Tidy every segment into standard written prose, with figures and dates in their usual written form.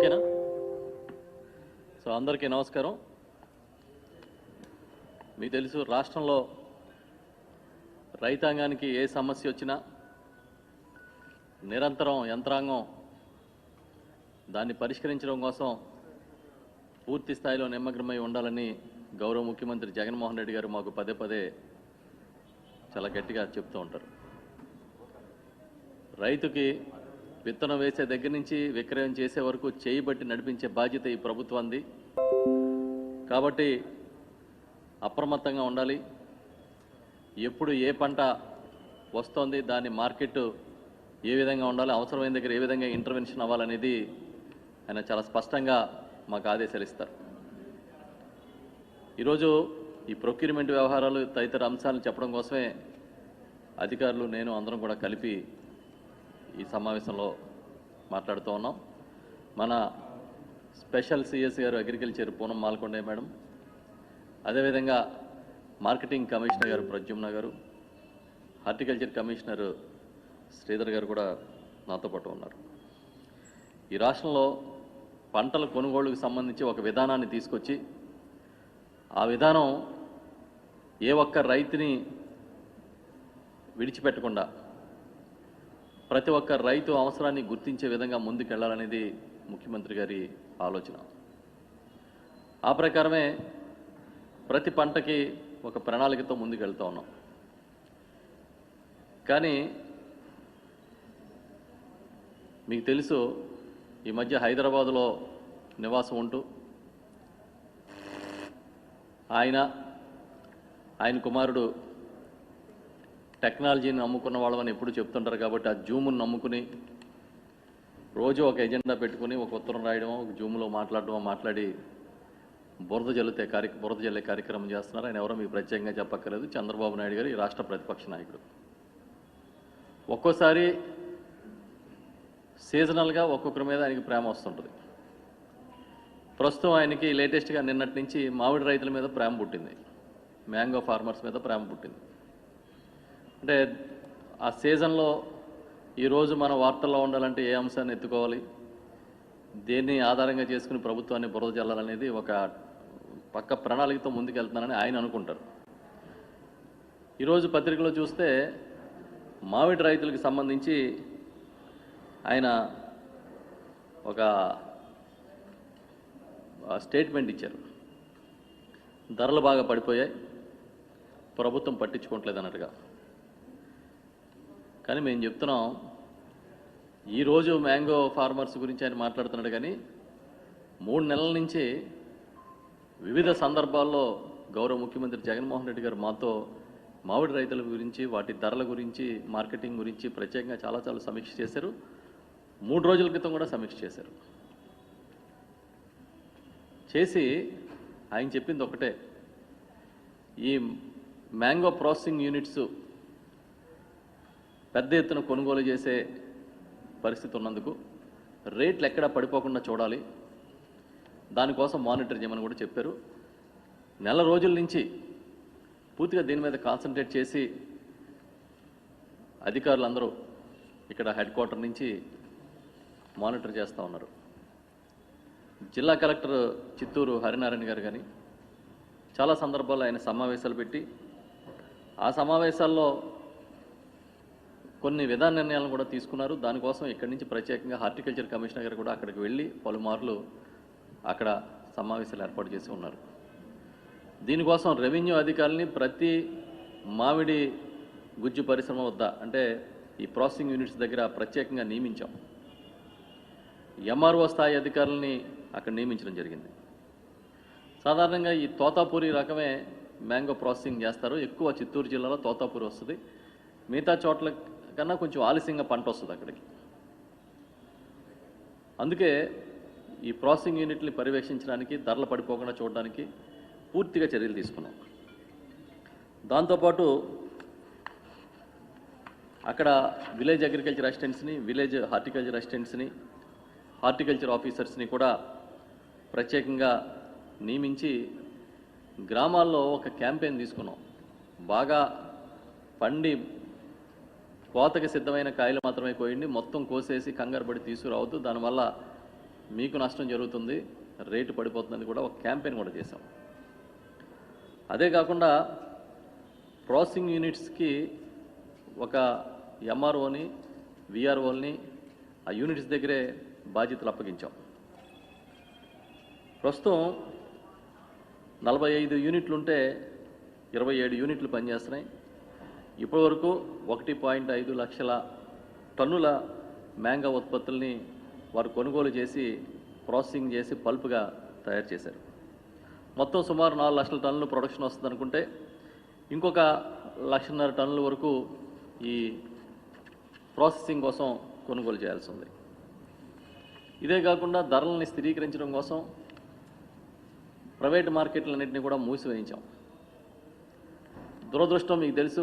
ఓకేనా? సో అందరికీ నమస్కారం. మీకు తెలుసు, రాష్ట్రంలో రైతాంగానికి ఏ సమస్య వచ్చినా నిరంతరం యంత్రాంగం దాన్ని పరిష్కరించడం కోసం పూర్తి స్థాయిలో నిమగ్నమై ఉండాలని గౌరవ ముఖ్యమంత్రి జగన్మోహన్ రెడ్డి గారు మాకు పదే పదే చాలా గట్టిగా చెప్తూ ఉంటారు. రైతుకి విత్తనం వేసే దగ్గర నుంచి విక్రయం చేసే వరకు చేయబట్టి నడిపించే బాధ్యత ఈ ప్రభుత్వాన్ని. కాబట్టి అప్రమత్తంగా ఉండాలి. ఎప్పుడు ఏ పంట వస్తోంది, దాని మార్కెట్ ఏ విధంగా ఉండాలి, అవసరమైన దగ్గర ఏ విధంగా ఇంటర్వెన్షన్ అవ్వాలనేది ఆయన చాలా స్పష్టంగా మాకు ఆదేశాలు ఇస్తారు. ఈరోజు ఈ ప్రొక్యూర్మెంట్ వ్యవహారాలు తదితర అంశాలను చెప్పడం కోసమే అధికారులు, నేను అందరం కూడా కలిపి ఈ సమావేశంలో మాట్లాడుతూ ఉన్నాం. మన స్పెషల్ సిఎస్ గారు అగ్రికల్చర్ పూనం మాల్కొండయ్య మేడం, అదేవిధంగా మార్కెటింగ్ కమిషనర్ గారు ప్రద్యుమ్న గారు, హార్టికల్చర్ కమిషనర్ శ్రీధర్ గారు కూడా నాతో పాటు ఉన్నారు. ఈ రాష్ట్రంలో పంటల కొనుగోలుకు సంబంధించి ఒక విధానాన్ని తీసుకొచ్చి ఆ విధానం ఏ ఒక్క రైతుని విడిచిపెట్టకుండా ప్రతి ఒక్క రైతు అవసరాన్ని గుర్తించే విధంగా ముందుకెళ్లాలనేది ముఖ్యమంత్రి గారి ఆలోచన. ఆ ప్రకారమే ప్రతి పంటకి ఒక ప్రణాళికతో ముందుకెళ్తూ ఉన్నాం. కానీ మీకు తెలుసు, ఈ మధ్య హైదరాబాదులో నివాసం ఉంటూ ఆయన కుమారుడు టెక్నాలజీని నమ్ముకున్న వాళ్ళని ఎప్పుడు చెప్తుంటారు. కాబట్టి ఆ జూమ్ను నమ్ముకుని రోజు ఒక ఎజెండా పెట్టుకుని ఒక ఉత్తరం రాయడమో, ఒక జూమ్లో మాట్లాడి బురద జల్లే కార్యక్రమం చేస్తున్నారు. ఆయన ఎవరో మీకు ప్రత్యేకంగా చెప్పక్కర్లేదు. చంద్రబాబు నాయుడు గారు ఈ రాష్ట్ర ప్రతిపక్ష నాయకుడు. ఒక్కోసారి సీజనల్గా ఒక్కొక్కరి మీద ఆయనకి ప్రేమ వస్తుంటుంది. ప్రస్తుతం ఆయనకి లేటెస్ట్గా నిన్నటి నుంచి మామిడి రైతుల మీద ప్రేమ పుట్టింది, మ్యాంగో ఫార్మర్స్ మీద ప్రేమ పుట్టింది. అంటే ఆ సీజన్లో ఈరోజు మన వార్తల్లో ఉండాలంటే ఏ అంశాన్ని ఎత్తుకోవాలి, దేన్ని ఆధారంగా చేసుకుని ప్రభుత్వాన్ని బురద జల్లాలనేది ఒక పక్క ప్రణాళికతో ముందుకెళ్తున్నానని ఆయన అనుకుంటారు. ఈరోజు పత్రికలో చూస్తే మామిడి రైతులకు సంబంధించి ఆయన ఒక స్టేట్మెంట్ ఇచ్చారు. ధరలు బాగా పడిపోయాయి, ప్రభుత్వం పట్టించుకోవట్లేదు అన్నట్టుగా. కానీ మేము చెప్తున్నాం, ఈరోజు మ్యాంగో ఫార్మర్స్ గురించి ఆయన మాట్లాడుతున్నాడు. కానీ 3 నెలల నుంచి వివిధ సందర్భాల్లో గౌరవ ముఖ్యమంత్రి జగన్మోహన్ రెడ్డి గారు మాతో మామిడి రైతుల గురించి, వాటి ధరల గురించి, మార్కెటింగ్ గురించి ప్రత్యేకంగా చాలా సమీక్ష చేశారు. 3 రోజుల క్రితం కూడా సమీక్ష చేశారు. చేసి ఆయన చెప్పింది ఒకటే, ఈ మ్యాంగో ప్రాసెసింగ్ యూనిట్స్ పెద్ద ఎత్తున కొనుగోలు చేసే పరిస్థితి ఉన్నందుకు రేట్లు ఎక్కడా పడిపోకుండా చూడాలి, దానికోసం మానిటర్ చేయమని కూడా చెప్పారు. నెల రోజుల నుంచి పూర్తిగా దీని మీద కాన్సన్ట్రేట్ చేసి అధికారులందరూ ఇక్కడ హెడ్ క్వార్టర్ నుంచి మానిటర్ చేస్తూ ఉన్నారు. జిల్లా కలెక్టర్ చిత్తూరు హరినారాయణ గారు కానీ చాలా సందర్భాల్లో ఆయన సమావేశాలు పెట్టి ఆ సమావేశాల్లో కొన్ని విధాన నిర్ణయాలను కూడా తీసుకున్నారు. దానికోసం ఇక్కడి నుంచి ప్రత్యేకంగా హార్టికల్చర్ కమిషనర్ గారు కూడా అక్కడికి వెళ్ళి పలుమార్లు అక్కడ సమావేశాలు ఏర్పాటు చేసి ఉన్నారు. దీనికోసం రెవెన్యూ అధికారులని ప్రతి మామిడి గుజ్జు పరిశ్రమ వద్ద, అంటే ఈ ప్రాసెసింగ్ యూనిట్స్ దగ్గర ప్రత్యేకంగా నియమించాం. ఎంఆర్ఓ స్థాయి అధికారులని అక్కడ నియమించడం జరిగింది. సాధారణంగా ఈ తోతాపూరి రకమే మ్యాంగో ప్రాసెసింగ్ చేస్తారు. ఎక్కువ చిత్తూరు జిల్లాలో తోతాపూరి వస్తుంది. మిగతా చోట్ల కన్నా కొంచెం ఆలస్యంగా పంట వస్తుంది అక్కడికి. అందుకే ఈ ప్రాసెసింగ్ యూనిట్ని పర్యవేక్షించడానికి, ధరలు పడిపోకుండా చూడడానికి పూర్తిగా చర్యలు తీసుకున్నాం. దాంతోపాటు అక్కడ విలేజ్ అగ్రికల్చర్ అసిస్టెంట్స్ని, విలేజ్ హార్టికల్చర్ అసిస్టెంట్స్ని, హార్టికల్చర్ ఆఫీసర్స్ని కూడా ప్రత్యేకంగా నియమించి గ్రామాల్లో ఒక క్యాంపెయిన్ తీసుకున్నాం. బాగా పండి కోతకి సిద్ధమైన కాయలు మాత్రమే కోయండి, మొత్తం కోసేసి కంగారు పడి తీసుకురావద్దు, దానివల్ల మీకు నష్టం జరుగుతుంది, రేటు పడిపోతుందని కూడా ఒక క్యాంపెయిన్ కూడా చేశాం. అదే కాకుండా ప్రాసెసింగ్ యూనిట్స్కి ఒక ఎంఆర్ఓని, విఆర్ఓల్ని ఆ యూనిట్స్ దగ్గరే బాధ్యతలు అప్పగించాం. ప్రస్తుతం 45 యూనిట్లు ఉంటే 27 యూనిట్లు పనిచేస్తున్నాయి. ఇప్పటివరకు 1.5 లక్షల టన్నుల మ్యాంగో ఉత్పత్తుల్ని వారు కొనుగోలు చేసి ప్రాసెసింగ్ చేసి పల్ప్గా తయారు చేశారు. మొత్తం సుమారు 4 లక్షల టన్నులు ప్రొడక్షన్ వస్తుంది అనుకుంటే ఇంకొక 1.5 టన్నుల వరకు ఈ ప్రాసెసింగ్ కోసం కొనుగోలు చేయాల్సి ఉంది. ఇదే కాకుండా ధరలని స్థిరీకరించడం కోసం ప్రైవేట్ మార్కెట్లన్నింటినీ కూడా మూసివేయించాం. దురదృష్టం మీకు తెలుసు,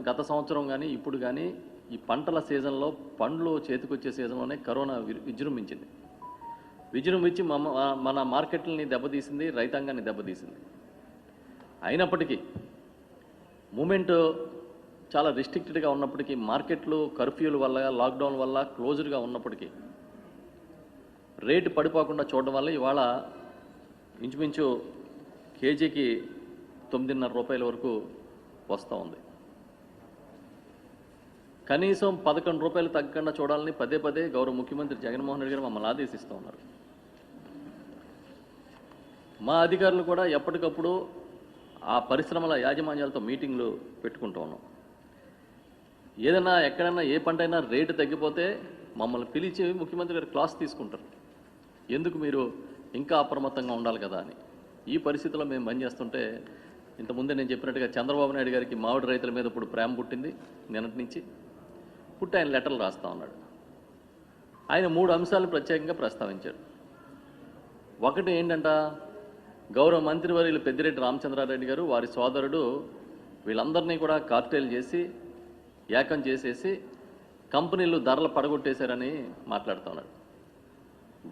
గత సంవత్సరం కానీ ఇప్పుడు కానీ ఈ పంటల సీజన్లో పండ్లు చేతికొచ్చే సీజన్లోనే కరోనా విజృంభించింది. విజృంభించి మన మార్కెట్లని దెబ్బతీసింది, రైతాంగాన్ని దెబ్బతీసింది. అయినప్పటికీ మూమెంట్ చాలా రిస్ట్రిక్టెడ్గా ఉన్నప్పటికీ, మార్కెట్లు కర్ఫ్యూల వల్ల, లాక్డౌన్ వల్ల క్లోజ్డ్గా ఉన్నప్పటికీ రేటు పడిపోకుండా చూడడం వల్ల ఇవాళ ఇంచుమించు కేజీకి 9.5 రూపాయల వరకు వస్తూ ఉంది. కనీసం 11 రూపాయలు తగ్గకుండా చూడాలని పదే పదే గౌరవ ముఖ్యమంత్రి జగన్మోహన్ రెడ్డి గారు మమ్మల్ని ఆదేశిస్తూ ఉన్నారు. మా అధికారులు కూడా ఎప్పటికప్పుడు ఆ పరిశ్రమల యాజమాన్యాలతో మీటింగ్లు పెట్టుకుంటూ ఉన్నాం. ఏదైనా ఎక్కడైనా ఏ పంట అయినా రేటు తగ్గిపోతే మమ్మల్ని పిలిచి ముఖ్యమంత్రి గారు క్లాస్ తీసుకుంటారు, ఎందుకు మీరు ఇంకా అప్రమత్తంగా ఉండాలి కదా అని. ఈ పరిస్థితుల్లో మేము బంద్ చేస్తుంటే ఇంతకుముందే నేను చెప్పినట్టుగా చంద్రబాబు నాయుడు గారికి మామిడి రైతుల మీద ఇప్పుడు ప్రేమ పుట్టింది. నిన్నటి నుంచి పుట్టి ఆయన లెటర్లు రాస్తూ ఉన్నాడు. ఆయన 3 అంశాలు ప్రత్యేకంగా ప్రస్తావించాడు. ఒకటి ఏంటంట, గౌరవ మంత్రివర్యులు పెద్దిరెడ్డి రామచంద్రారెడ్డి గారు వారి సోదరుడు వీళ్ళందరినీ కూడా కార్టెల్ చేసి ఏకం చేసేసి కంపెనీలు ధరలు పడగొట్టేశారని మాట్లాడుతూ ఉన్నాడు.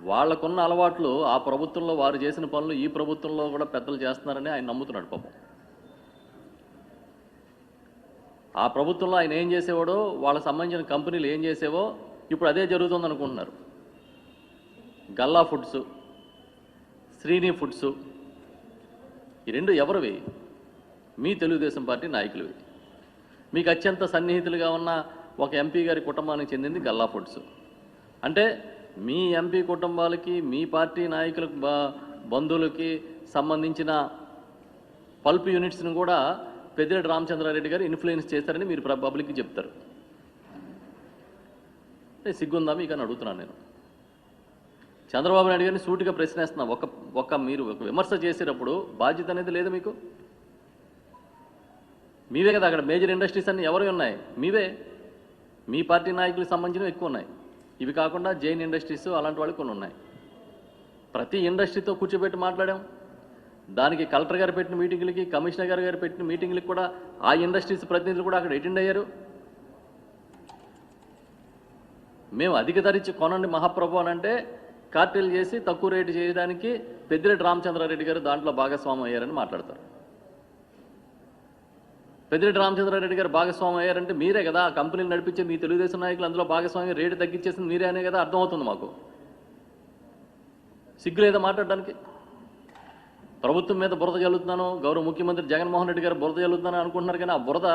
వాళ్లకున్న అలవాట్లు ఆ ప్రభుత్వంలో వారు చేసిన పనులు ఈ ప్రభుత్వంలో కూడా పెద్దలు చేస్తున్నారని ఆయన నమ్ముతున్నాడు పాపం. ఆ ప్రభుత్వంలో ఆయన ఏం చేసేవాడో, వాళ్ళకి సంబంధించిన కంపెనీలు ఏం చేసేవో ఇప్పుడు అదే జరుగుతుంది అనుకుంటున్నారు. గల్లా ఫుడ్స్, శ్రీని ఫుడ్స్, ఈ 2 ఎవరివి? మీ తెలుగుదేశం పార్టీ నాయకులవి. మీకు అత్యంత సన్నిహితులుగా ఉన్న ఒక ఎంపీ గారి కుటుంబానికి చెందింది గల్లా ఫుడ్స్. అంటే మీ ఎంపీ కుటుంబాలకి, మీ పార్టీ నాయకుల బంధువులకి సంబంధించిన పల్ప్ యూనిట్స్ని కూడా పెద్దిరెడ్డి రామచంద్రారెడ్డి గారు ఇన్ఫ్లుయెన్స్ చేశారని మీరు పబ్లిక్కి చెప్తారు. సిగ్గుందా మీకు అని అడుగుతున్నాను నేను. చంద్రబాబు నాయుడు గారిని సూటిగా ప్రశ్నిస్తున్నా. మీరు ఒక విమర్శ చేసేటప్పుడు బాధ్యత అనేది లేదు మీకు? మీవే కదా అక్కడ మేజర్ ఇండస్ట్రీస్ అన్నీ ఎవరు ఉన్నాయి? మీవే. మీ పార్టీ నాయకులకు సంబంధించినవి ఎక్కువ ఉన్నాయి. ఇవి కాకుండా జైన్ ఇండస్ట్రీస్ అలాంటి వాళ్ళు కొన్ని ఉన్నాయి. ప్రతి ఇండస్ట్రీతో కూర్చోబెట్టి మాట్లాడాం. దానికి కలెక్టర్ గారు పెట్టిన మీటింగులకి, కమిషనర్ గారు పెట్టిన మీటింగులకి కూడా ఆ ఇండస్ట్రీస్ ప్రతినిధులు కూడా అక్కడ అటెండ్ అయ్యారు. మేము అధిక ధరించి కొనండి మహాప్రభు అని అంటే కార్టెల్ చేసి తక్కువ రేటు చేయడానికి పెద్దిరెడ్డి రామచంద్రారెడ్డి గారు దాంట్లో భాగస్వామి అయ్యారని మాట్లాడతారు. పెద్దిరెడ్డి రామచంద్రారెడ్డి గారు భాగస్వామి అయ్యారంటే మీరే కదా, ఆ కంపెనీలు నడిపించే మీ తెలుగుదేశం నాయకులు అందులో భాగస్వామి, రేటు తగ్గించేసింది మీరే అనే కదా అర్థమవుతుంది మాకు. సిగ్గు లేదా మాట్లాడడానికి? ప్రభుత్వం మీద బురద చల్లుతున్నాను, గౌరవ ముఖ్యమంత్రి జగన్మోహన్ రెడ్డి గారు బురద చల్లుతున్నాను అనుకుంటున్నారు, కానీ ఆ బురద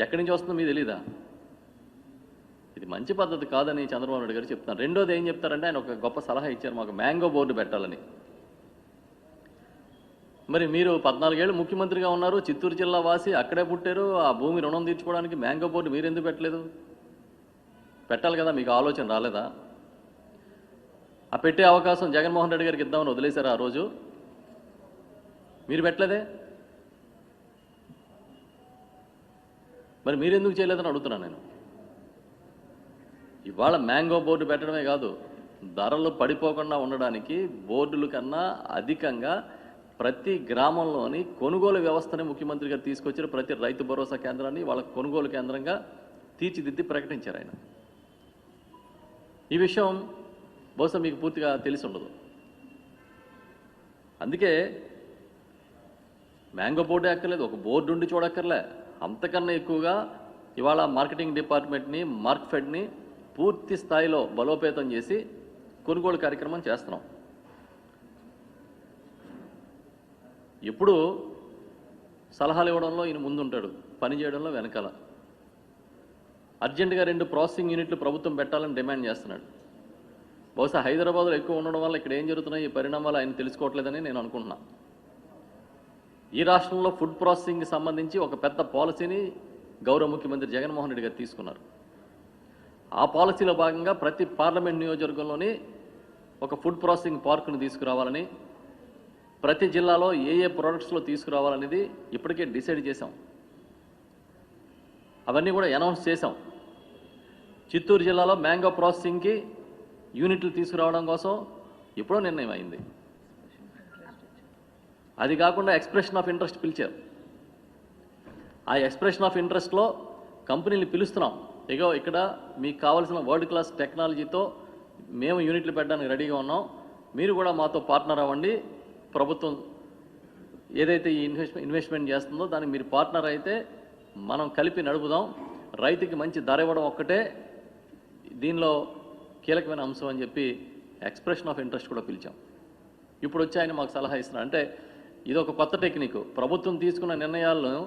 ఎక్కడి నుంచి వస్తుందో మీకు తెలీదా? ఇది మంచి పద్ధతి కాదని చంద్రబాబు నాయుడు గారు చెప్తున్నారు. రెండోది ఏం చెప్తారంటే, ఆయన ఒక గొప్ప సలహా ఇచ్చారు మాకు, మ్యాంగో బోర్డు పెట్టాలని. మరి మీరు 14 ఏళ్ళు ముఖ్యమంత్రిగా ఉన్నారు, చిత్తూరు జిల్లా వాసి, అక్కడే పుట్టారు, ఆ భూమి రుణం తీర్చుకోవడానికి మ్యాంగో బోర్డు మీరు ఎందుకు పెట్టలేదు? పెట్టాలి కదా, మీకు ఆలోచన రాలేదా? ఆ పెట్టే అవకాశం జగన్మోహన్ రెడ్డి గారికి ఇద్దామని వదిలేశారు ఆ రోజు, మీరు పెట్టలేదే. మరి మీరెందుకు చేయలేదని అడుగుతున్నాను నేను. ఇవాళ మ్యాంగో బోర్డు పెట్టడమే కాదు, ధరలు పడిపోకుండా ఉండడానికి బోర్డుల కన్నా అధికంగా ప్రతి గ్రామంలోని కొనుగోలు వ్యవస్థని ముఖ్యమంత్రి గారు తీసుకొచ్చారు. ప్రతి రైతు భరోసా కేంద్రాన్ని వాళ్ళ కొనుగోలు కేంద్రంగా తీర్చిదిద్ది ప్రకటించారు ఆయన. ఈ విషయం బహుశా మీకు పూర్తిగా తెలిసి ఉండదు. అందుకే మ్యాంగో బోర్డే అక్కర్లేదు, ఒక బోర్డు ఉండి చూడక్కర్లే. అంతకన్నా ఎక్కువగా ఇవాళ మార్కెటింగ్ డిపార్ట్మెంట్ని, మార్క్ఫెడ్ని పూర్తి స్థాయిలో బలోపేతం చేసి కొనుగోలు కార్యక్రమం చేస్తున్నాం. ఎప్పుడు సలహాలు ఇవ్వడంలో ఈయన ముందుంటాడు, పని చేయడంలో వెనకాల. అర్జెంటుగా 2 ప్రాసెసింగ్ యూనిట్లు ప్రభుత్వం పెట్టాలని డిమాండ్ చేస్తున్నాడు. బహుశా హైదరాబాద్లో ఎక్కువ ఉండడం వల్ల ఇక్కడ ఏం జరుగుతున్నాయి ఈ పరిణామాలు ఆయన తెలుసుకోవట్లేదని నేను అనుకుంటున్నా. ఈ రాష్ట్రంలో ఫుడ్ ప్రాసెసింగ్కి సంబంధించి ఒక పెద్ద పాలసీని గౌరవ ముఖ్యమంత్రి జగన్మోహన్ రెడ్డి గారు తీసుకున్నారు. ఆ పాలసీలో భాగంగా ప్రతి పార్లమెంట్ నియోజకవర్గంలోని ఒక ఫుడ్ ప్రాసెసింగ్ పార్కును తీసుకురావాలని, ప్రతి జిల్లాలో ఏ ప్రొడక్ట్స్లో తీసుకురావాలనేది ఇప్పటికే డిసైడ్ చేశాం. అవన్నీ కూడా అనౌన్స్ చేశాం. చిత్తూరు జిల్లాలో మ్యాంగో ప్రాసెసింగ్కి యూనిట్లు తీసుకురావడం కోసం ఎప్పుడో నిర్ణయం అయింది. అది కాకుండా ఎక్స్ప్రెషన్ ఆఫ్ ఇంట్రెస్ట్ పిలిచారు. ఆ ఎక్స్ప్రెషన్ ఆఫ్ ఇంట్రెస్ట్లో కంపెనీలు పిలుస్తున్నాం. ఇగో ఇక్కడ మీకు కావాల్సిన వరల్డ్ క్లాస్ టెక్నాలజీతో మేము యూనిట్లు పెట్టడానికి రెడీగా ఉన్నాం, మీరు కూడా మాతో పార్ట్నర్ అవ్వండి. ప్రభుత్వం ఏదైతే ఈ ఇన్వెస్ట్మెంట్ చేస్తుందో దానికి మీరు పార్ట్నర్ అయితే మనం కలిపి నడుపుదాం. రైతుకి మంచి ధర ఇవ్వడం ఒక్కటే దీనిలో కీలకమైన అంశం అని చెప్పి ఎక్స్ప్రెషన్ ఆఫ్ ఇంట్రెస్ట్ కూడా పిలిచాం. ఇప్పుడు వచ్చి ఆయన మాకు సలహా ఇస్తున్నారు. అంటే ఇది ఒక కొత్త టెక్నిక్. ప్రభుత్వం తీసుకున్న నిర్ణయాలను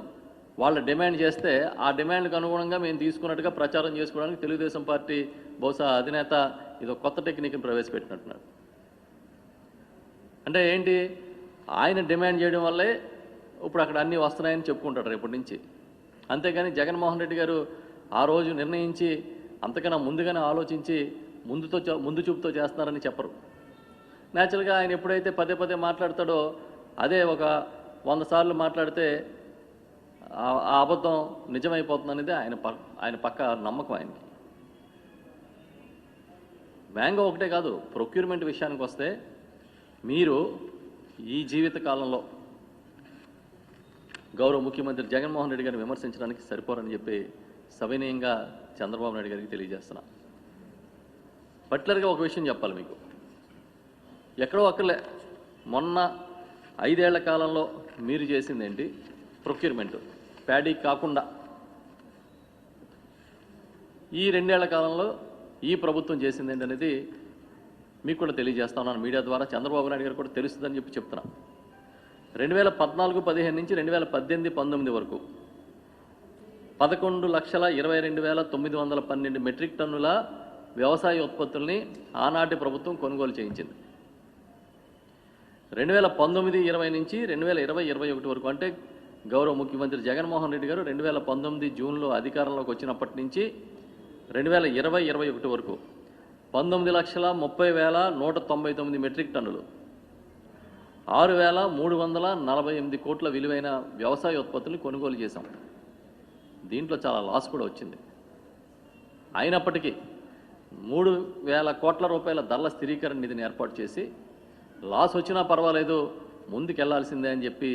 వాళ్ళు డిమాండ్ చేస్తే ఆ డిమాండ్కి అనుగుణంగా మేము తీసుకున్నట్టుగా ప్రచారం చేసుకోవడానికి తెలుగుదేశం పార్టీ బహుశా అధినేత ఇది ఒక కొత్త టెక్నిక్ని ప్రవేశపెట్టినట్టున్నారు. అంటే ఏంటి, ఆయన డిమాండ్ చేయడం వల్లే ఇప్పుడు అక్కడ అన్నీ వస్తున్నాయని చెప్పుకుంటాడు రేపటి నుంచి. అంతేగాని జగన్మోహన్ రెడ్డి గారు ఆ రోజు నిర్ణయించి అంతకన్నా ముందుగానే ఆలోచించి ముందు చూపుతో చేస్తున్నారని చెప్పరు. న్యాచురల్గా ఆయన ఎప్పుడైతే పదే పదే మాట్లాడతాడో అదే ఒక 100 సార్లు మాట్లాడితే ఆ అబద్ధం నిజమైపోతుంది అనేది ఆయన పక్క నమ్మకం ఆయనకి. మ్యాంగో ఒకటే కాదు, ప్రొక్యూర్మెంట్ విషయానికి వస్తే మీరు ఈ జీవిత కాలంలో గౌరవ ముఖ్యమంత్రి జగన్మోహన్ రెడ్డి గారిని విమర్శించడానికి సరిపోరని చెప్పి సవినయంగా చంద్రబాబు నాయుడు గారికి తెలియజేస్తున్నా. పర్టికులర్గా ఒక విషయం చెప్పాలి మీకు. ఎక్కడో అక్కర్లే, మొన్న 5 ఏళ్ల కాలంలో మీరు చేసింది ఏంటి ప్రొక్యూర్మెంట్ ప్యాడీ కాకుండా, ఈ 2 ఏళ్ల కాలంలో ఈ ప్రభుత్వం చేసింది ఏంటి అనేది మీకు కూడా తెలియజేస్తా ఉన్నాను మీడియా ద్వారా. చంద్రబాబు నాయుడు గారు కూడా తెలుస్తుందని చెప్పి చెప్తున్నా. 2014-15 నుంచి 2018-19 వరకు 11,22,912 మెట్రిక్ టన్నుల వ్యవసాయ ఉత్పత్తుల్ని ఆనాటి ప్రభుత్వం కొనుగోలు చేయించింది. 2019-20 నుంచి 2020-21 వరకు అంటే గౌరవ ముఖ్యమంత్రి జగన్మోహన్ రెడ్డి గారు 2019 జూన్లో అధికారంలోకి వచ్చినప్పటి నుంచి 2020-21 వరకు 19,30,199 మెట్రిక్ టన్నులు, 6,348 కోట్ల విలువైన వ్యవసాయ ఉత్పత్తులు కొనుగోలు చేశాం. దీంట్లో చాలా లాస్ కూడా వచ్చింది. అయినప్పటికీ 3,000 కోట్ల రూపాయల ధరల స్థిరీకరణ నిధిని ఏర్పాటు చేసి లాస్ వచ్చినా పర్వాలేదు ముందుకెళ్లాల్సిందే అని చెప్పి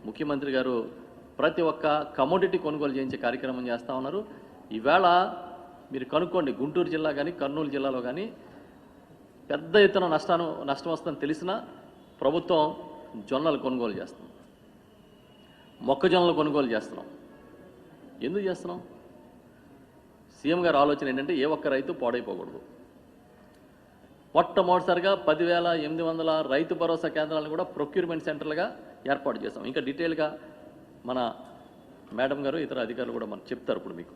ముఖ్యమంత్రి గారు ప్రతి ఒక్క కమోడిటీ కొనుగోలు చేయించే కార్యక్రమం చేస్తూ ఉన్నారు. ఈవేళ మీరు కనుక్కోండి, గుంటూరు జిల్లా కానీ కర్నూలు జిల్లాలో కానీ పెద్ద ఎత్తున నష్టం వస్తుందని తెలిసినా ప్రభుత్వం జొన్నలు కొనుగోలు చేస్తున్నాం, మొక్కజొన్నలు కొనుగోలు చేస్తున్నాం. ఎందుకు చేస్తున్నాం? సీఎం గారి ఆలోచన ఏంటంటే ఏ ఒక్క రైతు పాడైపోకూడదు. మొట్టమొదటిసారిగా 10,800 రైతు భరోసా కేంద్రాలను కూడా ప్రొక్యూర్మెంట్ సెంటర్లుగా ఏర్పాటు చేస్తాం. ఇంకా డీటెయిల్గా మన మేడం గారు ఇతర అధికారులు కూడా మనకు చెప్తారు ఇప్పుడు మీకు.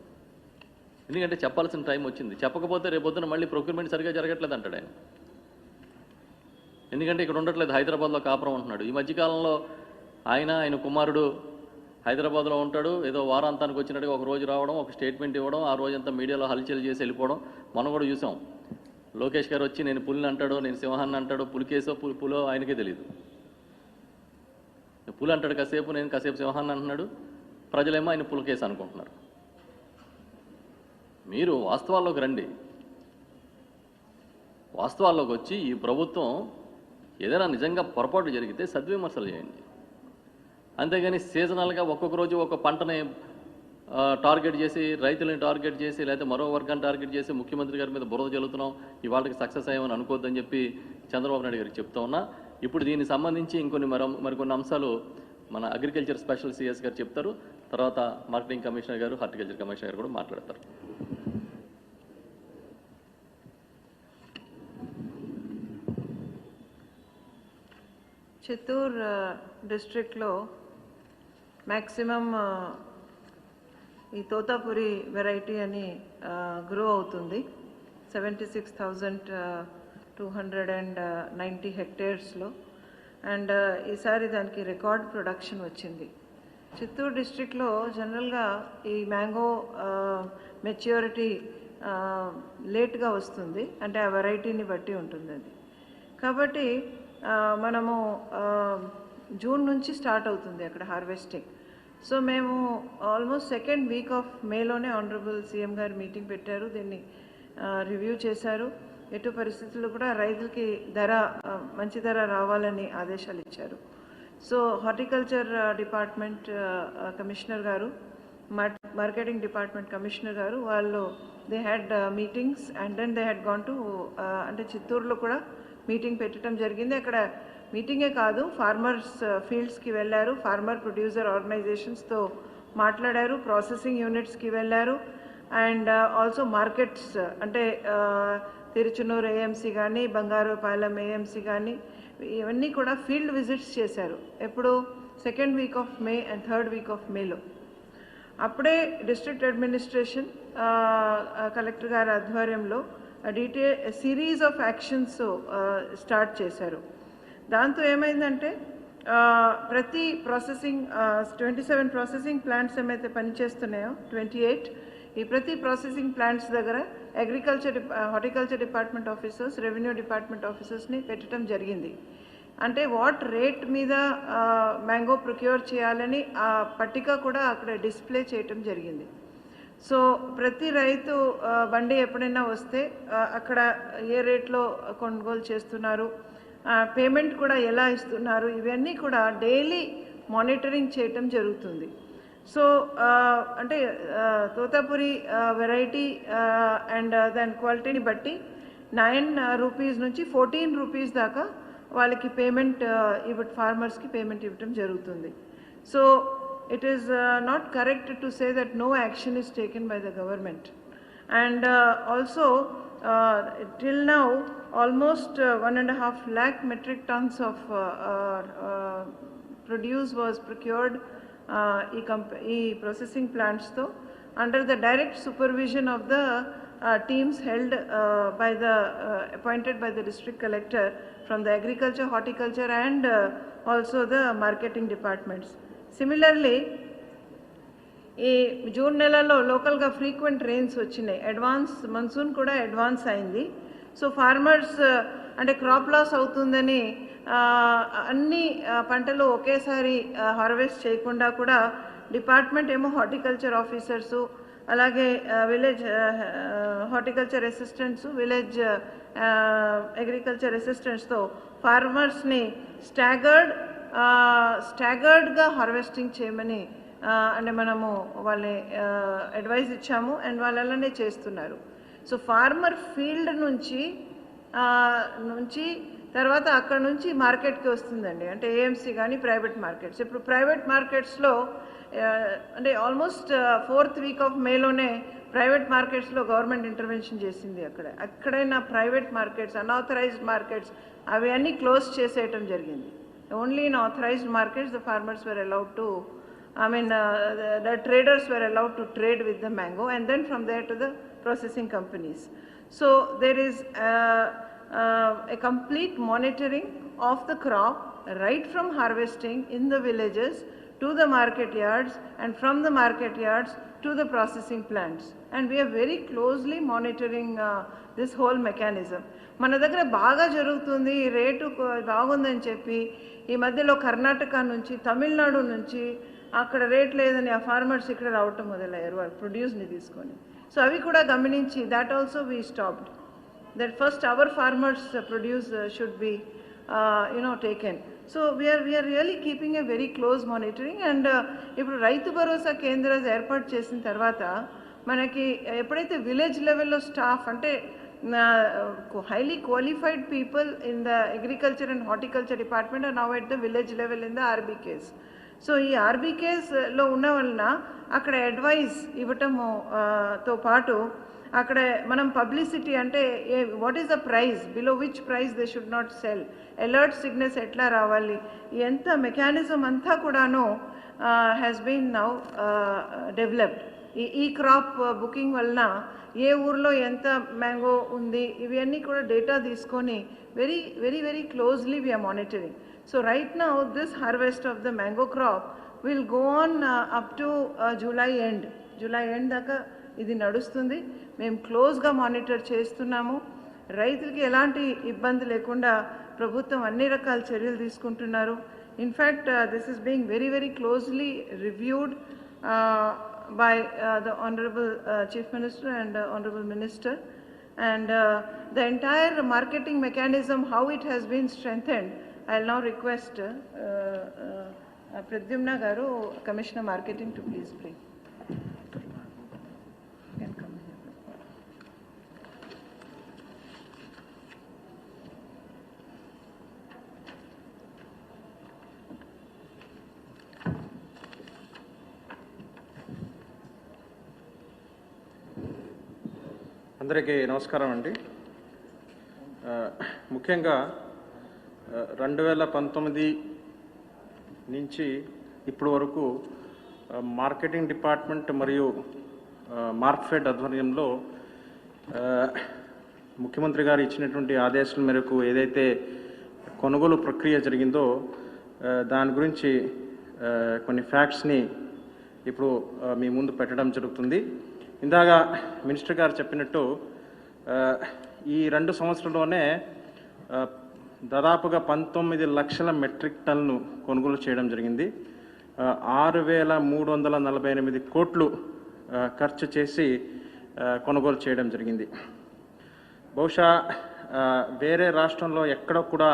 ఎందుకంటే చెప్పాల్సిన టైం వచ్చింది. చెప్పకపోతే రేపొద్దున మళ్ళీ ప్రొక్యూర్మెంట్ సరిగా జరగట్లేదు అంటాడు ఆయన. ఎందుకంటే ఇక్కడ ఉండట్లేదు, హైదరాబాద్లో కాపురం ఉంటున్నాడు. ఈ మధ్యకాలంలో ఆయన కుమారుడు హైదరాబాద్లో ఉంటాడు. ఏదో వారాంతానికి వచ్చినట్టుగా ఒక రోజు రావడం, ఒక స్టేట్మెంట్ ఇవ్వడం, ఆ రోజంతా మీడియాలో హల్చల్ చేసి వెళ్ళిపోవడం మనం కూడా చూసాం. లోకేష్ గారు వచ్చి నేను పులిని అంటాడు, నేను సింహాన్ని అంటాడు. పులికేసో పులో ఆయనకే తెలియదు. పులి అంటాడు కాసేపు, నేను కాసేపు సింహాన్ని అంటున్నాడు. ప్రజలేమో ఆయన పులికేసి అనుకుంటున్నారు. మీరు వాస్తవాల్లోకి రండి. వాస్తవాల్లోకి వచ్చి ఈ ప్రభుత్వం ఏదైనా నిజంగా పొరపాటు జరిగితే సద్విమర్శలు చేయండి. అంతేగాని సీజనల్గా ఒక్కొక్క రోజు ఒక పంటని టార్గెట్ చేసి, రైతులని టార్గెట్ చేసి, లేకపోతే మరో వర్గాన్ని టార్గెట్ చేసి ముఖ్యమంత్రి గారి మీద బురద జల్లుతున్నాం, ఇవాళకి సక్సెస్ అయ్యామని అనుకోవద్దని చెప్పి చంద్రబాబు నాయుడు గారికి చెప్తా ఉన్నా. ఇప్పుడు దీనికి సంబంధించి మరికొన్ని అంశాలు మన అగ్రికల్చర్ స్పెషల్ సిఎస్ గారు చెప్తారు. తర్వాత మార్కెటింగ్ కమిషనర్ గారు, హార్టికల్చర్ కమిషనర్ గారు కూడా మాట్లాడతారు. చిత్తూర్ డిస్ట్రిక్ట్లో మ్యాక్సిమం ఈ తోతాపురి వెరైటీ అని గ్రో అవుతుంది. 76,290 హెక్టేర్స్లో అండ్ ఈసారి దానికి రికార్డ్ ప్రొడక్షన్ వచ్చింది. చిత్తూరు డిస్ట్రిక్ట్లో జనరల్గా ఈ మ్యాంగో మెచ్యూరిటీ లేట్గా వస్తుంది, అంటే ఆ వెరైటీని బట్టి ఉంటుంది అది. కాబట్టి మనము జూన్ నుంచి స్టార్ట్ అవుతుంది అక్కడ హార్వెస్టింగ్. సో మేము ఆల్మోస్ట్ సెకండ్ వీక్ ఆఫ్ మేలోనే ఆనరబుల్ సీఎం గారు మీటింగ్ పెట్టారు, దీన్ని రివ్యూ చేశారు. ఎటు పరిస్థితుల్లో కూడా రైతులకి మంచి ధర రావాలని ఆదేశాలు ఇచ్చారు. సో హార్టికల్చర్ డిపార్ట్మెంట్ కమిషనర్ గారు, మార్కెటింగ్ డిపార్ట్మెంట్ కమిషనర్ గారు వాళ్ళు they had meetings and then they had gone to అంటే చిత్తూరులో కూడా మీటింగ్ పెట్టడం జరిగింది. అక్కడ మీటింగే కాదు, ఫార్మర్స్ ఫీల్డ్స్కి వెళ్ళారు, ఫార్మర్ ప్రొడ్యూసర్ ఆర్గనైజేషన్స్తో మాట్లాడారు, ప్రాసెసింగ్ యూనిట్స్కి వెళ్ళారు అండ్ ఆల్సో మార్కెట్స్ అంటే తిరుచునూరు ఏఎంసీ కానీ బంగారుపాలెం ఏఎంసీ కానీ ఇవన్నీ కూడా ఫీల్డ్ విజిట్స్ చేశారు. ఎప్పుడు second week of May and third week off మేలో. డిస్ట్రిక్ట్ అడ్మినిస్ట్రేషన్ కలెక్టర్ గారి ఆధ్వర్యంలో సిరీస్ ఆఫ్ యాక్షన్స్ స్టార్ట్ చేశారు. దాంతో ఏమైందంటే ప్రతి ప్రాసెసింగ్ 27 ప్రాసెసింగ్ ప్లాంట్స్ ఏమైతే పనిచేస్తున్నాయో 28 ఈ ప్రతి ప్రాసెసింగ్ ప్లాంట్స్ దగ్గర horticulture department officers, revenue department ఆఫీసర్స్ని పెట్టడం జరిగింది. అంటే వాట్ రేట్ మీద మ్యాంగో ప్రొక్యూర్ చేయాలని ఆ పట్టిక కూడా అక్కడ డిస్ప్లే చేయటం జరిగింది. సో ప్రతి రైతు బండి ఎప్పుడైనా వస్తే అక్కడ ఏ రేట్లో కొనుగోలు చేస్తున్నారు, పేమెంట్ కూడా ఎలా ఇస్తున్నారు, ఇవన్నీ కూడా డైలీ మానిటరింగ్ చేయటం జరుగుతుంది. సో అంటే తోతాపురి వెరైటీ అండ్ దాని క్వాలిటీని బట్టి 9 రూపీస్ నుంచి 14 రూపీస్ దాకా వాళ్ళకి పేమెంట్ ఫార్మర్స్కి పేమెంట్ ఇవ్వటం జరుగుతుంది. So it is not correct to say that no action is taken by the government. And also till now almost 1.5 lakh metric tons of produce was procured processing plants though under the direct supervision of the teams held by the appointed by the district collector from the agriculture, horticulture and also the marketing departments. Similarly ఈ జూన్ నెలలో లోకల్గా frequent rains వచ్చినాయి, advance monsoon కూడా advance అయింది. So farmers అంటే crop loss అవుతుందని అన్ని పంటలు ఒకేసారి హార్వెస్ట్ చేయకుండా కూడా డిపార్ట్మెంట్ ఏమో హార్టికల్చర్ ఆఫీసర్సు, అలాగే village horticulture assistants, village agriculture అసిస్టెంట్స్తో ఫార్మర్స్ని స్టాగర్డ్గా హార్వెస్టింగ్ చేయమని అంటే మనము వాళ్ళని అడ్వైజ్ ఇచ్చాము అండ్ వాళ్ళు అలానే చేస్తున్నారు. సో ఫార్మర్ ఫీల్డ్ నుంచి తర్వాత అక్కడ నుంచి మార్కెట్కి వస్తుందండి, అంటే ఏఎంసీ కానీ ప్రైవేట్ మార్కెట్స్. ఇప్పుడు ప్రైవేట్ మార్కెట్స్లో అంటే ఆల్మోస్ట్ 4th వీక్ ఆఫ్ మేలోనే ప్రైవేట్ మార్కెట్స్లో గవర్నమెంట్ ఇంటర్వెన్షన్ చేసింది. అక్కడైనా ప్రైవేట్ మార్కెట్స్, అన్ఆథరైజ్డ్ మార్కెట్స్ అవి అన్నీ క్లోజ్ చేసేయటం జరిగింది. Only in authorized markets the farmers were allowed to, the traders were allowed to trade with the mango and then from there to the processing companies. So there is a complete monitoring of the crop right from harvesting in the villages to the market yards and from the market yards to the processing plants, and we are very closely monitoring this whole mechanism. మన దగ్గర బాగా జరుగుతుంది, rate బాగుందని చెప్పి ఈ మధ్యలో కర్ణాటక నుంచి, తమిళనాడు నుంచి అక్కడ రేట్ లేదని ఆ ఫార్మర్స్ ఇక్కడ రావటం మొదలయ్యారు వాళ్ళు ప్రొడ్యూస్ని తీసుకొని. సో అవి కూడా గమనించి that also we stopped. That first our farmers produce should be taken. So we are really keeping a very close monitoring. And ఇప్పుడు రైతు భరోసా కేంద్రాలు ఏర్పాటు చేసిన తర్వాత మనకి ఎప్పుడైతే విలేజ్ లెవెల్లో స్టాఫ్ అంటే highly qualified people in the agriculture and horticulture department are now at the village level in the RBKs. So ఈ RBKsలో ఉన్న వలన అక్కడ అడ్వైజ్ ఇవ్వటము తో పాటు అక్కడ మనం పబ్లిసిటీ అంటే what is the price, below which price they should not cell, alert signals ఎట్లా రావాలి, ఎంత మెకానిజం అంతా కూడాను హ్యాస్ బీన్ నౌ డెవలప్డ్. ఈ క్రాప్ బుకింగ్ వలన ఏ ఊర్లో ఎంత మ్యాంగో ఉంది ఇవన్నీ కూడా డేటా తీసుకొని very very very closely we are monitoring. So right now this harvest of the mango crop will go on up to July end దాకా ఇది నడుస్తుంది. మేము క్లోజ్గా మానిటర్ చేస్తున్నాము. రైతులకి ఎలాంటి ఇబ్బంది లేకుండా ప్రభుత్వం అన్ని రకాల చర్యలు తీసుకుంటున్నారు. In fact this is being very very closely reviewed by the Honorable Chief Minister and Honorable Minister, and the entire marketing mechanism, how it has been strengthened. I'll now request Pradyumna Garu, Commissioner Marketing, to please bring. You can come here. అందరికీ నమస్కారం అండి. ముఖ్యంగా 2019 నుంచి ఇప్పటి వరకు marketing department మరియు మార్క్ఫెడ్ ఆధ్వర్యంలో ముఖ్యమంత్రి గారు ఇచ్చినటువంటి ఆదేశాల మేరకు ఏదైతే కొనుగోలు ప్రక్రియ జరిగిందో దాని గురించి కొన్ని ఫ్యాక్ట్స్ని ఇప్పుడు మీ ముందు పెట్టడం జరుగుతుంది. ఇందాక మినిస్టర్ గారు చెప్పినట్టు ఈ 2 సంవత్సరంలోనే దాదాపుగా 19 లక్షల మెట్రిక్ టన్ను కొనుగోలు చేయడం జరిగింది. 6,348 కోట్లు ఖర్చు చేసి కొనుగోలు చేయడం జరిగింది. బహుశా వేరే రాష్ట్రంలో ఎక్కడ కూడా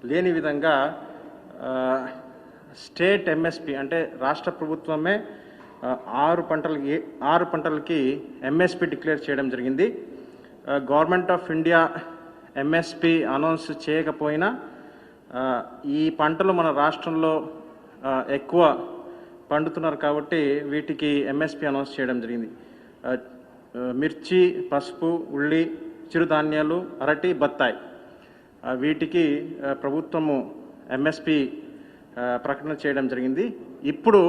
లేని విధంగా స్టేట్ ఎంఎస్పి అంటే రాష్ట్ర ప్రభుత్వమే 6 పంటలకి ఎంఎస్పి డిక్లేర్ చేయడం జరిగింది. Government of India MSP announce చేయకపోయినా ఈ పంటలు మన రాష్ట్రంలో ఎక్కువ పండుతున్నారు కాబట్టి వీటికి ఎంఎస్పి అనౌన్స్ చేయడం జరిగింది. మిర్చి, పసుపు, ఉల్లి, చిరుధాన్యాలు, అరటి, బత్తాయి వీటికి ప్రభుత్వము ఎంఎస్పి ప్రకటన చేయడం జరిగింది. ఇప్పుడు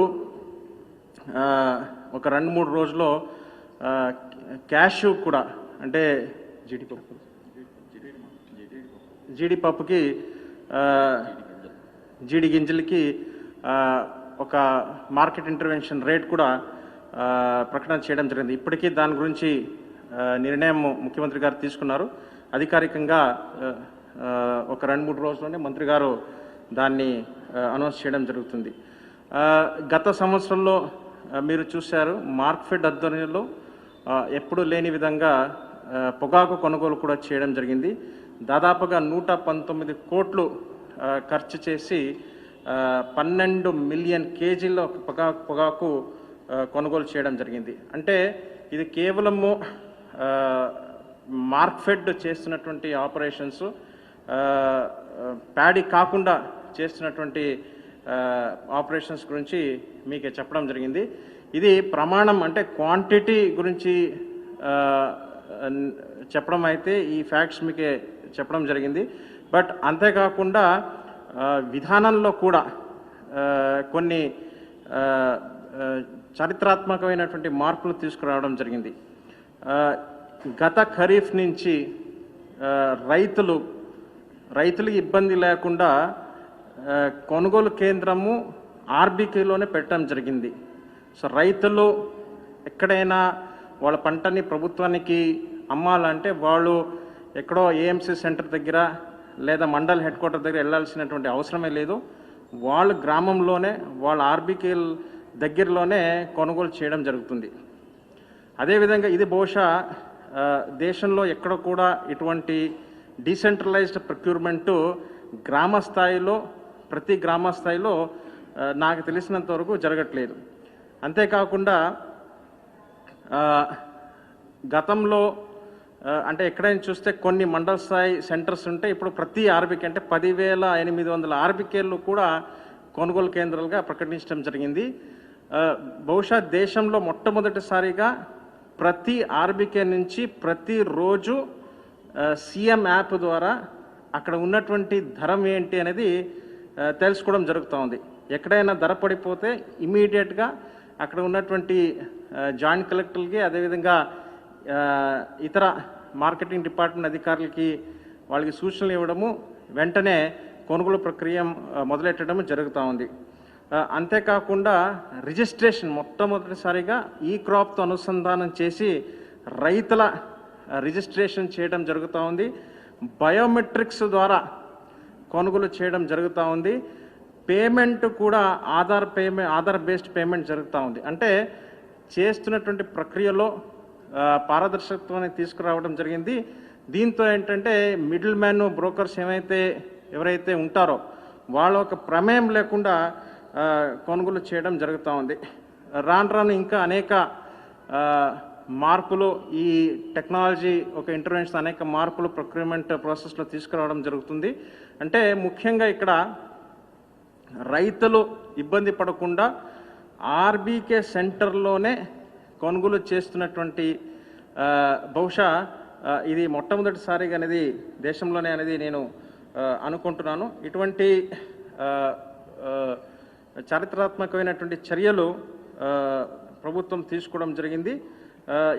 ఒక 2-3 రోజుల్లో క్యాషు కూడా అంటే జీడిపప్పుకి జీడి గింజలకి ఒక మార్కెట్ ఇంటర్వెన్షన్ రేట్ కూడా ప్రకటన చేయడం జరిగింది. ఇప్పటికీ దాని గురించి నిర్ణయం ముఖ్యమంత్రి గారు తీసుకున్నారు. అధికారికంగా ఒక 2-3 రోజుల్లోనే మంత్రి గారు దాన్ని అనౌన్స్ చేయడం జరుగుతుంది. గత సంవత్సరంలో మీరు చూశారు మార్క్ఫెడ్ ఆధ్వర్యంలో ఎప్పుడు లేని విధంగా పొగాకు కొనుగోలు కూడా చేయడం జరిగింది. దాదాపుగా 119 కోట్లు ఖర్చు చేసి 12 మిలియన్ కేజీల పొగాకు కొనుగోలు చేయడం జరిగింది. అంటే ఇది కేవలము మార్క్ఫెడ్ చేస్తున్నటువంటి ఆపరేషన్స్, ప్యాడీ కాకుండా చేస్తున్నటువంటి ఆపరేషన్స్ గురించి మీకు చెప్పడం జరిగింది. ఇది ప్రమాణం అంటే క్వాంటిటీ గురించి చెప్పడం అయితే ఈ ఫ్యాక్ట్స్ మీకే చెప్పడం జరిగింది. బట్ అంతేకాకుండా విధానంలో కూడా కొన్ని చారిత్రాత్మకమైనటువంటి మార్పులు తీసుకురావడం జరిగింది. గత ఖరీఫ్ నుంచి రైతులకు ఇబ్బంది లేకుండా కొనుగోలు కేంద్రము ఆర్బీకేలోనే పెట్టడం జరిగింది. సో రైతులు ఎక్కడైనా వాళ్ళ పంటని ప్రభుత్వానికి అమ్మాలంటే వాళ్ళు ఎక్కడో ఏఎంసీ సెంటర్ దగ్గర లేదా మండల్ హెడ్ క్వార్టర్ దగ్గర వెళ్ళాల్సినటువంటి అవసరమే లేదు. వాళ్ళు గ్రామంలోనే వాళ్ళ ఆర్బీకే దగ్గరలోనే కొనుగోలు చేయడం జరుగుతుంది. అదేవిధంగా ఇది బహుశా దేశంలో ఎక్కడ కూడా ఇటువంటి డీసెంట్రలైజ్డ్ ప్రొక్యూర్మెంటు ప్రతి గ్రామ స్థాయిలో నాకు తెలిసినంత వరకు జరగట్లేదు. అంతేకాకుండా గతంలో అంటే ఎక్కడైనా చూస్తే కొన్ని మండల స్థాయి సెంటర్స్ ఉంటే ఇప్పుడు ప్రతి ఆర్బీకే అంటే 10,800 ఆర్బీకేలు కూడా కొనుగోలు కేంద్రాలుగా ప్రకటించడం జరిగింది. బహుశా దేశంలో మొట్టమొదటిసారిగా ప్రతి ఆర్బీకే నుంచి ప్రతిరోజు సీఎం యాప్ ద్వారా అక్కడ ఉన్నటువంటి ధరం ఏంటి అనేది తెలుసుకోవడం జరుగుతూ ఉంది. ఎక్కడైనా ధర పడిపోతే ఇమీడియట్గా అక్కడ ఉన్నటువంటి జాయింట్ కలెక్టర్లకి, అదేవిధంగా ఇతర మార్కెటింగ్ డిపార్ట్మెంట్ అధికారులకి వాళ్ళకి సూచనలు ఇవ్వడము, వెంటనే కొనుగోలు ప్రక్రియ మొదలెట్టడం జరుగుతూ ఉంది. అంతేకాకుండా రిజిస్ట్రేషన్ మొట్టమొదటిసారిగా ఈ క్రాప్తో అనుసంధానం చేసి రైతుల రిజిస్ట్రేషన్ చేయడం జరుగుతూ ఉంది. బయోమెట్రిక్స్ ద్వారా కొనుగోలు చేయడం జరుగుతూ ఉంది. పేమెంట్ కూడా ఆధార్ బేస్డ్ పేమెంట్ జరుగుతూ ఉంది. అంటే చేస్తున్నటువంటి ప్రక్రియలో పారదర్శకత్వాన్ని తీసుకురావడం జరిగింది. దీంతో ఏంటంటే మిడిల్ మ్యాన్, బ్రోకర్స్ ఎవరైతే ఉంటారో వాళ్ళ ఒక ప్రమేయం లేకుండా కొనుగోలు చేయడం జరుగుతూ ఉంది. రాను ఇంకా అనేక మార్పులు, ఈ టెక్నాలజీ ఒక ఇంటర్వెన్షన్ అనేక మార్పులు ప్రొక్యూర్మెంట్ ప్రాసెస్లో తీసుకురావడం జరుగుతుంది. అంటే ముఖ్యంగా ఇక్కడ రైతులు ఇబ్బంది పడకుండా ఆర్బీకే సెంటర్లోనే కొనుగోలు చేస్తున్నటువంటి బహుశా ఇది మొట్టమొదటిసారిగా అనేది దేశంలోనే అనేది నేను అనుకుంటున్నాను. ఇటువంటి చారిత్రాత్మకమైనటువంటి చర్యలు ప్రభుత్వం తీసుకోవడం జరిగింది.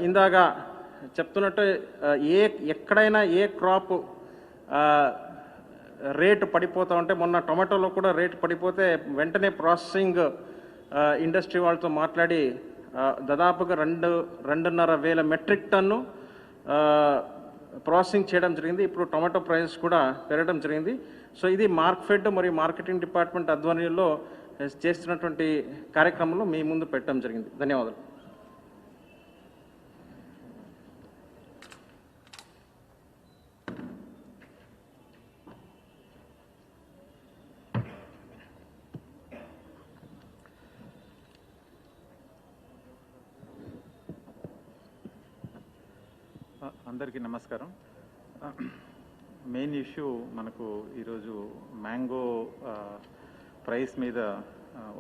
ఇందాక చెప్తున్నట్టు ఎక్కడైనా ఏ క్రాప్ రేటు పడిపోతూ ఉంటే, మొన్న టొమాటోలో కూడా రేటు పడిపోతే వెంటనే ప్రాసెసింగ్ ఇండస్ట్రీ వాళ్ళతో మాట్లాడి దాదాపుగా 2,500 మెట్రిక్ టన్ను ప్రాసెసింగ్ చేయడం జరిగింది. ఇప్పుడు టొమాటో ప్రైసెస్ కూడా పెరగడం జరిగింది. సో ఇది మార్క్ఫెడ్ మరియు మార్కెటింగ్ డిపార్ట్మెంట్ ఆధ్వర్యంలో చేస్తున్నటువంటి కార్యక్రమంలో మీ ముందు పెట్టడం జరిగింది. ధన్యవాదాలు. అందరికీ నమస్కారం. మెయిన్ ఇష్యూ మనకు ఈరోజు మ్యాంగో ప్రైస్ మీద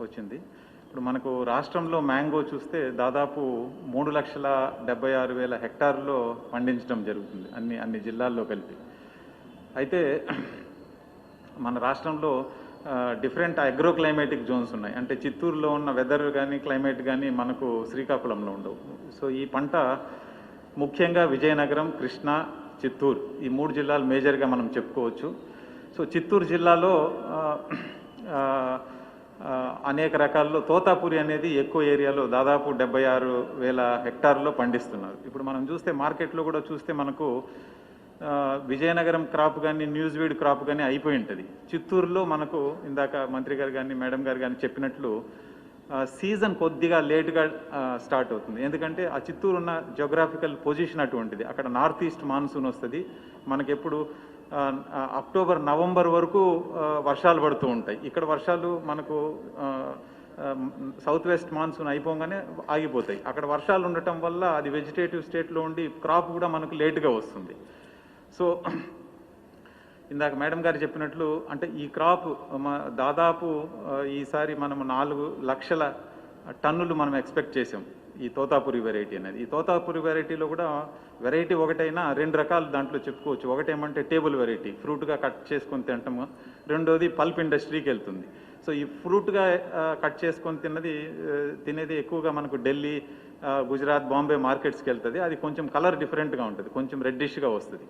వచ్చింది. ఇప్పుడు మనకు రాష్ట్రంలో మ్యాంగో చూస్తే దాదాపు 3,76,000 హెక్టార్లో పండించడం జరుగుతుంది అన్ని జిల్లాల్లో కలిపి. అయితే మన రాష్ట్రంలో డిఫరెంట్ అగ్రో క్లైమేటిక్ జోన్స్ ఉన్నాయి. అంటే చిత్తూరులో ఉన్న వెదర్ కానీ క్లైమేట్ కానీ మనకు శ్రీకాకుళంలో ఉండవు. సో ఈ పంట ముఖ్యంగా విజయనగరం, కృష్ణా, చిత్తూరు ఈ 3 జిల్లాలు మేజర్గా మనం చెప్పుకోవచ్చు. సో చిత్తూరు జిల్లాలో అనేక రకాల్లో తోతాపురి అనేది ఎక్కువ ఏరియాలో దాదాపు 76,000 హెక్టార్లో పండిస్తున్నారు. ఇప్పుడు మనం చూస్తే మార్కెట్లో కూడా చూస్తే మనకు విజయనగరం క్రాప్ కానీ న్యూజివీడ్ క్రాప్ కానీ అయిపోయి ఉంటుంది. చిత్తూరులో మనకు ఇందాక మంత్రి గారు కానీ మేడం గారు కానీ చెప్పినట్లు సీజన్ కొద్దిగా లేట్గా స్టార్ట్ అవుతుంది. ఎందుకంటే ఆ చిత్తూరు ఉన్న జియోగ్రాఫికల్ పొజిషన్ అటువంటిది. అక్కడ నార్త్ ఈస్ట్ మాన్సూన్ వస్తుంది. మనకెప్పుడు అక్టోబర్, నవంబర్ వరకు వర్షాలు పడుతూ ఉంటాయి. ఇక్కడ వర్షాలు మనకు సౌత్ వెస్ట్ మాన్సూన్ అయిపోగానే ఆగిపోతాయి. అక్కడ వర్షాలు ఉండటం వల్ల అది వెజిటేటివ్ స్టేట్లో ఉండి క్రాప్ కూడా మనకు లేట్గా వస్తుంది. సో ఇందాక మేడం గారు చెప్పినట్లు అంటే ఈ క్రాప్ దాదాపు ఈసారి మనం 4 లక్షల టన్నులు మనం ఎక్స్పెక్ట్ చేసాం ఈ తోతాపురి వెరైటీ అనేది. ఈ తోతాపురి వెరైటీలో కూడా వెరైటీ ఒకటైనా 2 రకాలు దాంట్లో చెప్పుకోవచ్చు. ఒకటేమంటే టేబుల్ వెరైటీ, ఫ్రూట్గా కట్ చేసుకొని తింటాము. రెండోది పల్ప్ ఇండస్ట్రీకి వెళ్తుంది. సో ఈ ఫ్రూట్గా కట్ చేసుకొని తినేది ఎక్కువగా మనకు ఢిల్లీ, గుజరాత్, బాంబే మార్కెట్స్కి వెళ్తుంది. అది కొంచెం కలర్ డిఫరెంట్గా ఉంటుంది, కొంచెం రెడ్డిష్గా వస్తుంది.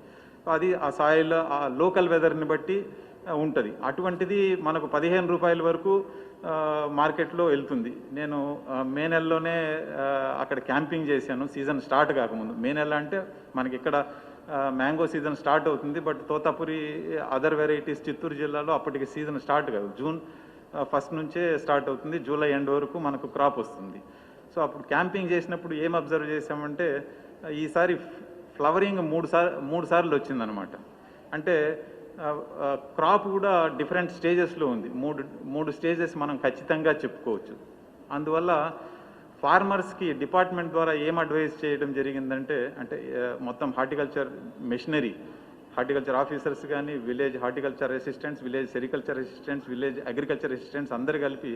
అది ఆ సాయిల్, ఆ లోకల్ వెదర్ని బట్టి ఉంటుంది. అటువంటిది మనకు 15 రూపాయల వరకు మార్కెట్లో వెళ్తుంది. నేను మే నెలలోనే అక్కడ క్యాంపింగ్ చేశాను, సీజన్ స్టార్ట్ కాకముందు. మే నెల అంటే మనకి ఇక్కడ మ్యాంగో సీజన్ స్టార్ట్ అవుతుంది. But Totapuri other varieties Chittoor జిల్లాలో అప్పటికి సీజన్ స్టార్ట్ కాదు. జూన్ 1 నుంచే స్టార్ట్ అవుతుంది, జూలై ఎండ్ వరకు మనకు క్రాప్ వస్తుంది. సో అప్పుడు క్యాంపింగ్ చేసినప్పుడు ఏం అబ్జర్వ్ చేసామంటే ఈసారి ఫ్లవరింగ్ 3 సార్లు వచ్చిందనమాట. అంటే క్రాప్ కూడా డిఫరెంట్ స్టేజెస్లో ఉంది. మూడు స్టేజెస్ మనం ఖచ్చితంగా చెప్పుకోవచ్చు. అందువల్ల ఫార్మర్స్కి డిపార్ట్మెంట్ ద్వారా ఏం అడ్వైస్ చేయడం జరిగిందంటే, అంటే మొత్తం హార్టికల్చర్ మెషినరీ, హార్టికల్చర్ ఆఫీసర్స్ కానీ, village horticulture assistants, village sericulture assistants, village agriculture assistants అందరు కలిపి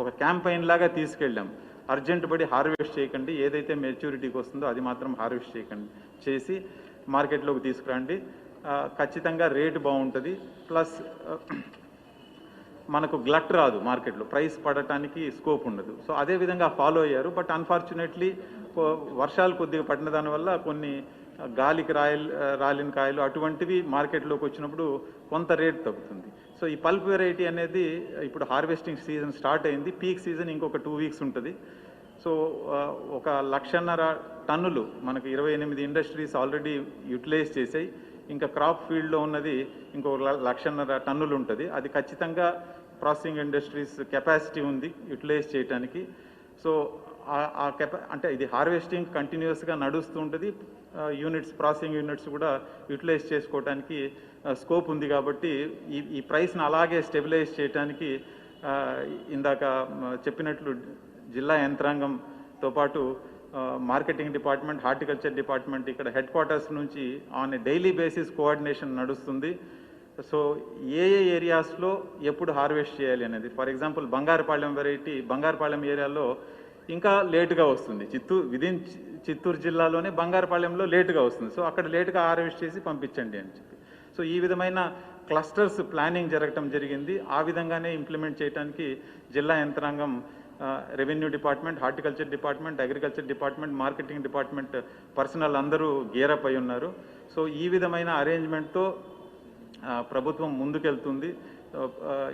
ఒక క్యాంపెయిన్ లాగా తీసుకెళ్ళాం. అర్జెంట్ పడి హార్వెస్ట్ చేయకండి, ఏదైతే మెచ్యూరిటీకి వస్తుందో అది మాత్రం హార్వెస్ట్ చేయకండి, చేసి మార్కెట్లోకి తీసుకురండి. ఖచ్చితంగా రేటు బాగుంటుంది, ప్లస్ మనకు గ్లట్ రాదు, మార్కెట్లో ప్రైస్ పడటానికి స్కోప్ ఉండదు. సో అదేవిధంగా ఫాలో అయ్యారు. బట్ అన్ఫార్చునేట్లీ వర్షాలు కొద్దిగా పడిన దానివల్ల కొన్ని గాలికి రాలిన కాయలు అటువంటివి మార్కెట్లోకి వచ్చినప్పుడు కొంత రేట్ తగ్గుతుంది. సో ఈ పల్ప్ వెరైటీ అనేది ఇప్పుడు హార్వెస్టింగ్ సీజన్ స్టార్ట్ అయింది, పీక్ సీజన్ ఇంకొక 2 వీక్స్ ఉంటుంది. సో 1.5 టన్నులు మనకు 28 ఇండస్ట్రీస్ ఆల్రెడీ యూటిలైజ్ చేసాయి. ఇంకా క్రాప్ ఫీల్డ్లో ఉన్నది ఇంకొక 1.5 టన్నులు ఉంటుంది. అది ఖచ్చితంగా ప్రాసెసింగ్ ఇండస్ట్రీస్ కెపాసిటీ ఉంది యూటిలైజ్ చేయడానికి. సో అంటే ఇది హార్వెస్టింగ్ కంటిన్యూస్గా నడుస్తూ ఉంటుంది. యూనిట్స్, ప్రాసెసింగ్ యూనిట్స్ కూడా యూటిలైజ్ చేసుకోవడానికి స్కోప్ ఉంది. కాబట్టి ఈ ప్రైస్ని అలాగే స్టెబిలైజ్ చేయడానికి ఇందాక చెప్పినట్లు జిల్లా యంత్రాంగంతో పాటు మార్కెటింగ్ డిపార్ట్మెంట్, హార్టికల్చర్ డిపార్ట్మెంట్ ఇక్కడ హెడ్ క్వార్టర్స్ నుంచి on a daily basis coordination నడుస్తుంది. సో ఏ ఏరియాస్లో ఎప్పుడు హార్వెస్ట్ చేయాలి అనేది, for example Bangarupalem variety Bangarupalem ఏరియాలో ఇంకా లేటుగా వస్తుంది. చిత్తూరు జిల్లాలోనే బంగారుపాలెంలో లేటుగా వస్తుంది. సో అక్కడ లేటుగా హార్వెస్ట్ చేసి పంపించండి అని చెప్పి. సో ఈ విధమైన క్లస్టర్స్ ప్లానింగ్ జరగటం జరిగింది. ఆ విధంగానే ఇంప్లిమెంట్ చేయడానికి జిల్లా యంత్రాంగం, revenue department, horticulture department, agriculture department, marketing department personal అందరూ గేరప్ అయి ఉన్నారు. సో ఈ విధమైన అరేంజ్మెంట్తో ప్రభుత్వం ముందుకెళ్తుంది.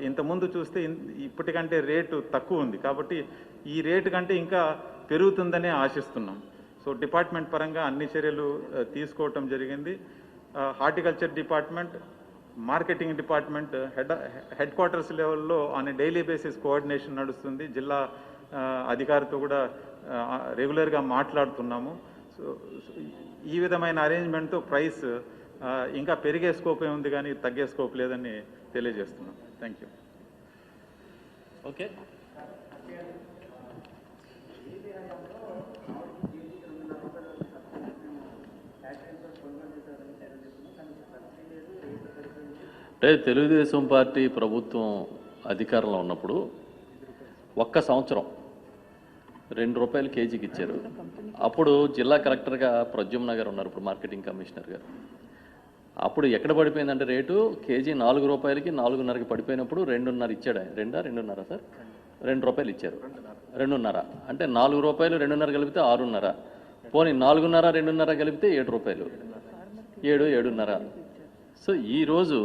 ఇంతకుముందు చూస్తే ఇప్పటికంటే రేటు తక్కువ ఉంది, కాబట్టి ఈ రేటు కంటే ఇంకా పెరుగుతుందనే ఆశిస్తున్నాం. సో డిపార్ట్మెంట్ పరంగా అన్ని చర్యలు తీసుకోవటం జరిగింది. Horticulture department, marketing department headquarters లెవెల్లో on a daily basis coordination నడుస్తుంది. జిల్లా అధికారితో కూడా రెగ్యులర్గా మాట్లాడుతున్నాము. సో ఈ విధమైన అరేంజ్మెంట్తో ప్రైస్ ఇంకా పెరిగే స్కోపే ఉంది కానీ తగ్గే స్కోప్ లేదని తెలియజేస్తున్నాం. Thank you. ఓకే, అంటే తెలుగుదేశం పార్టీ ప్రభుత్వం అధికారంలో ఉన్నప్పుడు ఒక్క సంవత్సరం ₹2 కేజీకి ఇచ్చారు. అప్పుడు జిల్లా కలెక్టర్గా ప్రద్యుమ్న గారు ఉన్నారు, ఇప్పుడు మార్కెటింగ్ కమిషనర్ గారు. అప్పుడు ఎక్కడ పడిపోయిందంటే రేటు కేజీ ₹4కి 4.5కి పడిపోయినప్పుడు 2.5 ఇచ్చాడు ఆయన. 2.5 సార్, ₹2 ఇచ్చారు. 2.5 అంటే ₹4 2.5 కలిపితే 6.5. పోనీ 4.5 2.5 కలిపితే ₹7, 7.5. సో ఈరోజు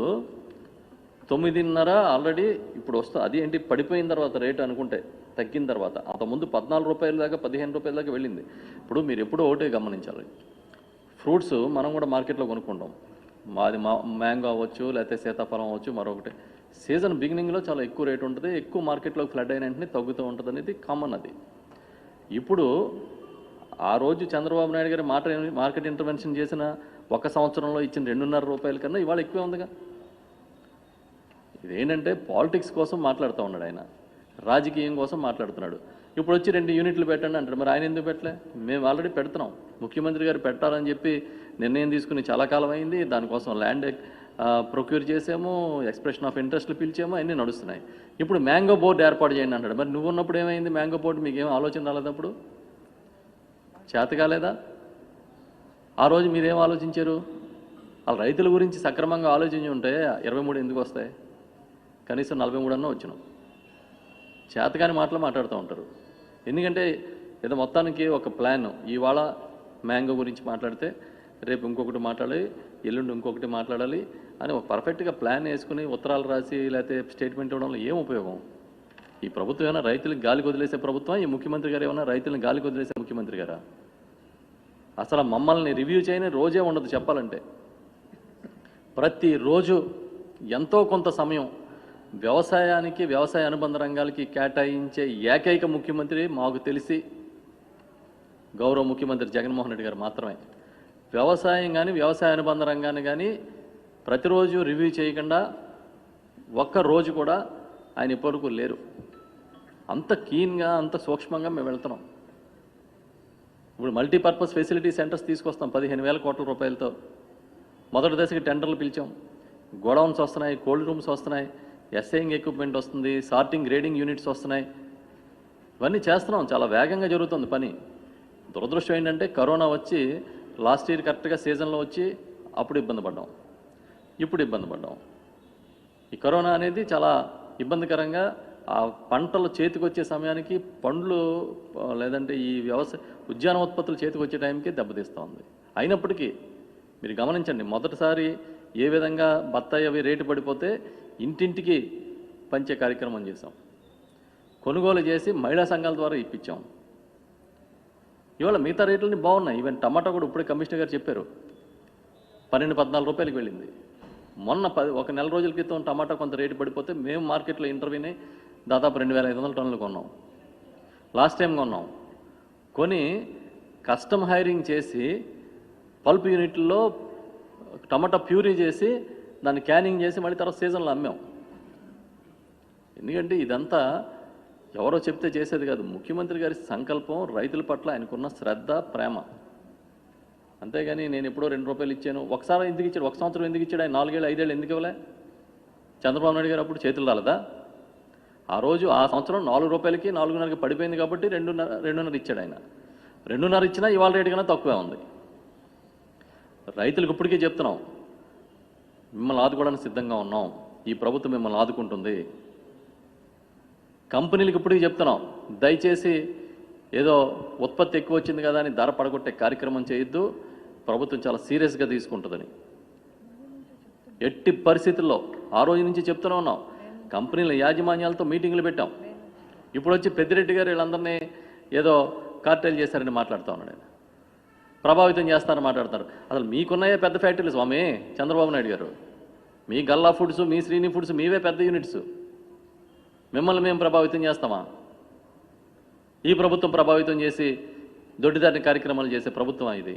9.5 ఆల్రెడీ ఇప్పుడు వస్తుంది. అది ఏంటి పడిపోయిన తర్వాత రేటు అనుకుంటే తగ్గిన తర్వాత, అంతకుముందు ₹14 దాకా ₹15 దాకా వెళ్ళింది. ఇప్పుడు మీరు ఎప్పుడూ ఒకటే గమనించాలి, ఫ్రూట్స్ మనం కూడా మార్కెట్లో కొనుక్కుంటాం. మాది మ్యాంగో అవ్వచ్చు, లేకపోతే సీతాఫలం అవ్వచ్చు, మరొకటి సీజన్ బిగినింగ్లో చాలా ఎక్కువ రేటు ఉంటుంది, ఎక్కువ మార్కెట్లోకి ఫ్లడ్ అయిన వెంటనే తగ్గుతూ ఉంటుంది అనేది కామన్. అది ఇప్పుడు ఆ రోజు చంద్రబాబు నాయుడు గారి మార్కెట్ ఇంటర్వెన్షన్ చేసిన 1 సంవత్సరంలో ఇచ్చిన ₹2.5 కన్నా ఇవాళ ఎక్కువే ఉందిగా. ఇదేంటంటే పాలిటిక్స్ కోసం మాట్లాడుతూ ఉన్నాడు ఆయన, రాజకీయం కోసం మాట్లాడుతున్నాడు. ఇప్పుడు వచ్చి 2 యూనిట్లు పెట్టండి అంటాడు. మరి ఆయన ఎందుకు పెట్టలే? మేము ఆల్రెడీ పెడుతున్నాం. ముఖ్యమంత్రి గారు పెట్టాలని చెప్పి నిర్ణయం తీసుకుని చాలా కాలం అయింది. దానికోసం ల్యాండ్ ప్రొక్యూర్ చేసాము, ఎక్స్ప్రెషన్ ఆఫ్ ఇంట్రెస్ట్లు పిలిచాము, అన్నీ నడుస్తున్నాయి. ఇప్పుడు మ్యాంగో బోర్డు ఏర్పాటు చేయండి అంటాడు. మరి నువ్వు ఉన్నప్పుడు ఏమైంది? మ్యాంగో బోర్డు మీకు ఏం ఆలోచన రాలేదప్పుడు? చేత కాలేదా? ఆ రోజు మీరేం ఆలోచించారు? వాళ్ళ రైతుల గురించి సక్రమంగా ఆలోచించి ఉంటే 23 ఎందుకు వస్తాయి? కనీసం 43 అన్నా వచ్చినాం. చేతకాని మాటలు మాట్లాడుతూ ఉంటారు. ఎందుకంటే ఏదో మొత్తానికి ఒక ప్లాన్, ఇవాళ మ్యాంగో గురించి మాట్లాడితే రేపు ఇంకొకటి మాట్లాడాలి, ఎల్లుండి ఇంకొకటి మాట్లాడాలి అని ఒక పర్ఫెక్ట్గా ప్లాన్ వేసుకుని ఉత్తరాలు రాసి లేకపోతే స్టేట్మెంట్ ఇవ్వడంలో ఏం ఉపయోగం? ఈ ప్రభుత్వం ఏమైనా రైతులకు గాలికి వదిలేసే ప్రభుత్వం? ఈ ముఖ్యమంత్రి గారు ఏమైనా రైతులను గాలికి వదిలేసే ముఖ్యమంత్రి గారా? అసలు మమ్మల్ని రివ్యూ చేయని రోజే ఉండదు. చెప్పాలంటే ప్రతిరోజు ఎంతో కొంత సమయం వ్యవసాయానికి, వ్యవసాయ అనుబంధ రంగాలకి కేటాయించే ఏకైక ముఖ్యమంత్రి మాకు తెలిసి గౌరవ ముఖ్యమంత్రి జగన్మోహన్ రెడ్డి గారు మాత్రమే. వ్యవసాయం కానీ, వ్యవసాయ అనుబంధ రంగాన్ని కానీ ప్రతిరోజు రివ్యూ చేయకుండా ఒక్క రోజు కూడా ఆయన ఇప్పటివరకు లేరు. అంత కీన్గా, అంత సూక్ష్మంగా మేము వెళ్తున్నాం. ఇప్పుడు మల్టీపర్పస్ ఫెసిలిటీ సెంటర్స్ తీసుకొస్తాం 15,000 కోట్ల రూపాయలతో. మొదటి దశకి టెండర్లు పిలిచాం. గోడౌన్స్ వస్తున్నాయి, కోల్డ్ రూమ్స్ వస్తున్నాయి, ఎస్ఐయింగ్ ఎక్విప్మెంట్ వస్తుంది, సార్టింగ్ గ్రేడింగ్ యూనిట్స్ వస్తున్నాయి. ఇవన్నీ చేస్తున్నాం, చాలా వేగంగా జరుగుతుంది పని. దురదృష్టం ఏంటంటే కరోనా వచ్చి లాస్ట్ ఇయర్ కరెక్ట్గా సీజన్లో వచ్చి అప్పుడు ఇబ్బంది పడ్డాం, ఇప్పుడు ఇబ్బంది పడ్డాం. ఈ కరోనా అనేది చాలా ఇబ్బందికరంగా ఆ పంటలు చేతికి వచ్చే సమయానికి పండ్లు లేదంటే ఈ ఉద్యాన ఉత్పత్తులు చేతికి వచ్చే టైంకి దెబ్బతీస్తూ ఉంది. అయినప్పటికీ మీరు గమనించండి, మొదటిసారి ఏ విధంగా బత్తాయి అవి రేటు పడిపోతే ఇంటింటికి పంచే కార్యక్రమం చేశాం, కొనుగోలు చేసి మహిళా సంఘాల ద్వారా ఇప్పించాం. ఇవాళ మిగతా రేట్లని బాగున్నాయి. ఈవెన్ టమాటా కూడా ఇప్పుడే కమిషనర్ గారు చెప్పారు 12-14 రూపాయలకి వెళ్ళింది. మొన్న ఒక నెల రోజుల క్రితం టమాటా కొంత రేటు పడిపోతే మేము మార్కెట్లో ఇంటర్వ్యూని దాదాపు 2500 టన్నులు కొన్నాం. లాస్ట్ టైం కొన్నాం. కొని కస్టమ్ హైరింగ్ చేసి పల్ప్ యూనిట్లో టమాటా ప్యూరీ చేసి దాన్ని క్యానింగ్ చేసి మళ్ళీ తర్వాత సీజన్లో అమ్మాం. ఎందుకంటే ఇదంతా ఎవరో చెప్తే చేసేది కాదు, ముఖ్యమంత్రి గారి సంకల్పం, రైతుల పట్ల ఆయనకున్న శ్రద్ధ, ప్రేమ. అంతేగాని నేను ఎప్పుడో 2 రూపాయలు ఇచ్చాను, ఒకసారి ఎందుకు ఇచ్చాడు, ఒక సంవత్సరం ఎందుకు ఇచ్చాడు, ఆయన 4 ఏళ్ళు 5 ఏళ్ళు ఎందుకు ఇవ్వలే? చంద్రబాబు నాయుడు గారు అప్పుడు చేతులు రాలదా? ఆ రోజు ఆ సంవత్సరం 4 రూపాయలకి 4.5కి పడిపోయింది కాబట్టి 2.5 ఇచ్చాడు ఆయన. 2.5 ఇచ్చినా ఇవాళ రేటు కన్నా తక్కువే ఉంది. రైతులకు ఇప్పటికీ చెప్తున్నాం, మిమ్మల్ని ఆదుకోవడానికి సిద్ధంగా ఉన్నాం, ఈ ప్రభుత్వం మిమ్మల్ని ఆదుకుంటుంది. కంపెనీలకు ఇప్పటికీ చెప్తున్నాం, దయచేసి ఏదో ఉత్పత్తి ఎక్కువ వచ్చింది కదా అని ధర పడగొట్టే కార్యక్రమం చేయొద్దు, ప్రభుత్వం చాలా సీరియస్గా తీసుకుంటుందని. ఎట్టి పరిస్థితుల్లో ఆ రోజు నుంచి చెప్తూనే ఉన్నాం. కంపెనీల యాజమాన్యాలతో మీటింగులు పెట్టాం. ఇప్పుడు వచ్చి పెద్దిరెడ్డి గారు వీళ్ళందరినీ ఏదో కార్టెల్ చేశారని మాట్లాడుతూ ఉన్నాడు ఆయన, ప్రభావితం చేస్తారని మాట్లాడతారు. అసలు మీకున్నాయే పెద్ద ఫ్యాక్టరీలు స్వామి చంద్రబాబు నాయుడు గారు. మీ గల్లా ఫుడ్స్, మీ శ్రీని ఫుడ్స్, మీవే పెద్ద యూనిట్స్. మిమ్మల్ని మేము ప్రభావితం చేస్తామా? ఈ ప్రభుత్వం ప్రభావితం చేసి దొడ్డిదారిన కార్యక్రమాలు చేసే ప్రభుత్వం ఇది.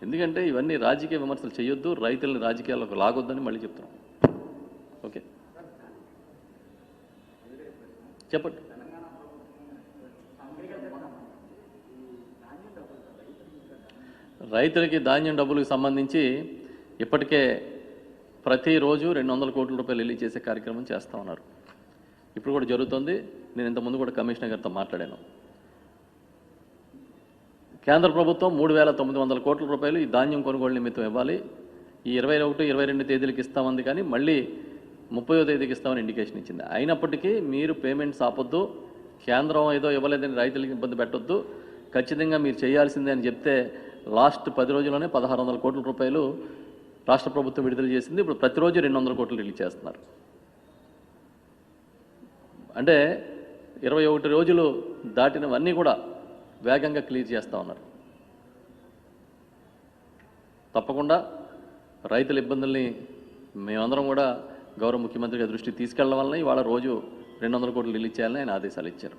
ఎందుకంటే ఇవన్నీ రాజకీయ విమర్శలు చేయొద్దు, రైతులని రాజకీయాలకు లాగొద్దని మళ్ళీ చెప్తున్నాం. ఓకే, చెప్పండి. రైతులకి ధాన్యం డబ్బులకు సంబంధించి ఇప్పటికే ప్రతిరోజు 200 కోట్ల రూపాయలు రిలీజ్ చేసే కార్యక్రమం చేస్తూ ఉన్నారు. ఇప్పుడు కూడా జరుగుతుంది. నేను ఇంతకుముందు కూడా కమిషనర్ గారితో మాట్లాడాను. కేంద్ర ప్రభుత్వం 3,900 కోట్ల రూపాయలు ఈ ధాన్యం కొనుగోలు నిమిత్తం ఇవ్వాలి. ఈ 21, 22 తేదీలకు ఇస్తామంది, కానీ మళ్ళీ 30వ తేదీకి ఇస్తామని ఇండికేషన్ ఇచ్చింది. అయినప్పటికీ మీరు పేమెంట్స్ ఆపొద్దు, కేంద్రం ఏదో ఇవ్వలేదని రైతులకు ఇబ్బంది పెట్టొద్దు, ఖచ్చితంగా మీరు చేయాల్సిందే అని చెప్తే లాస్ట్ 10 రోజుల్లోనే 1,600 కోట్ల రూపాయలు రాష్ట్ర ప్రభుత్వం విడుదల చేసింది. ఇప్పుడు ప్రతిరోజు 200 కోట్లు రిలీజ్ చేస్తున్నారు. అంటే 21 రోజులు దాటినవన్నీ కూడా వేగంగా క్లియర్ చేస్తూ ఉన్నారు. తప్పకుండా రైతుల ఇబ్బందుల్ని మేమందరం కూడా గౌరవ ముఖ్యమంత్రి గారి దృష్టికి తీసుకెళ్లడం వల్ల ఇవాళ రోజు 200 కోట్లు రిలీజ్ చేయాలని ఆయన ఆదేశాలు ఇచ్చారు.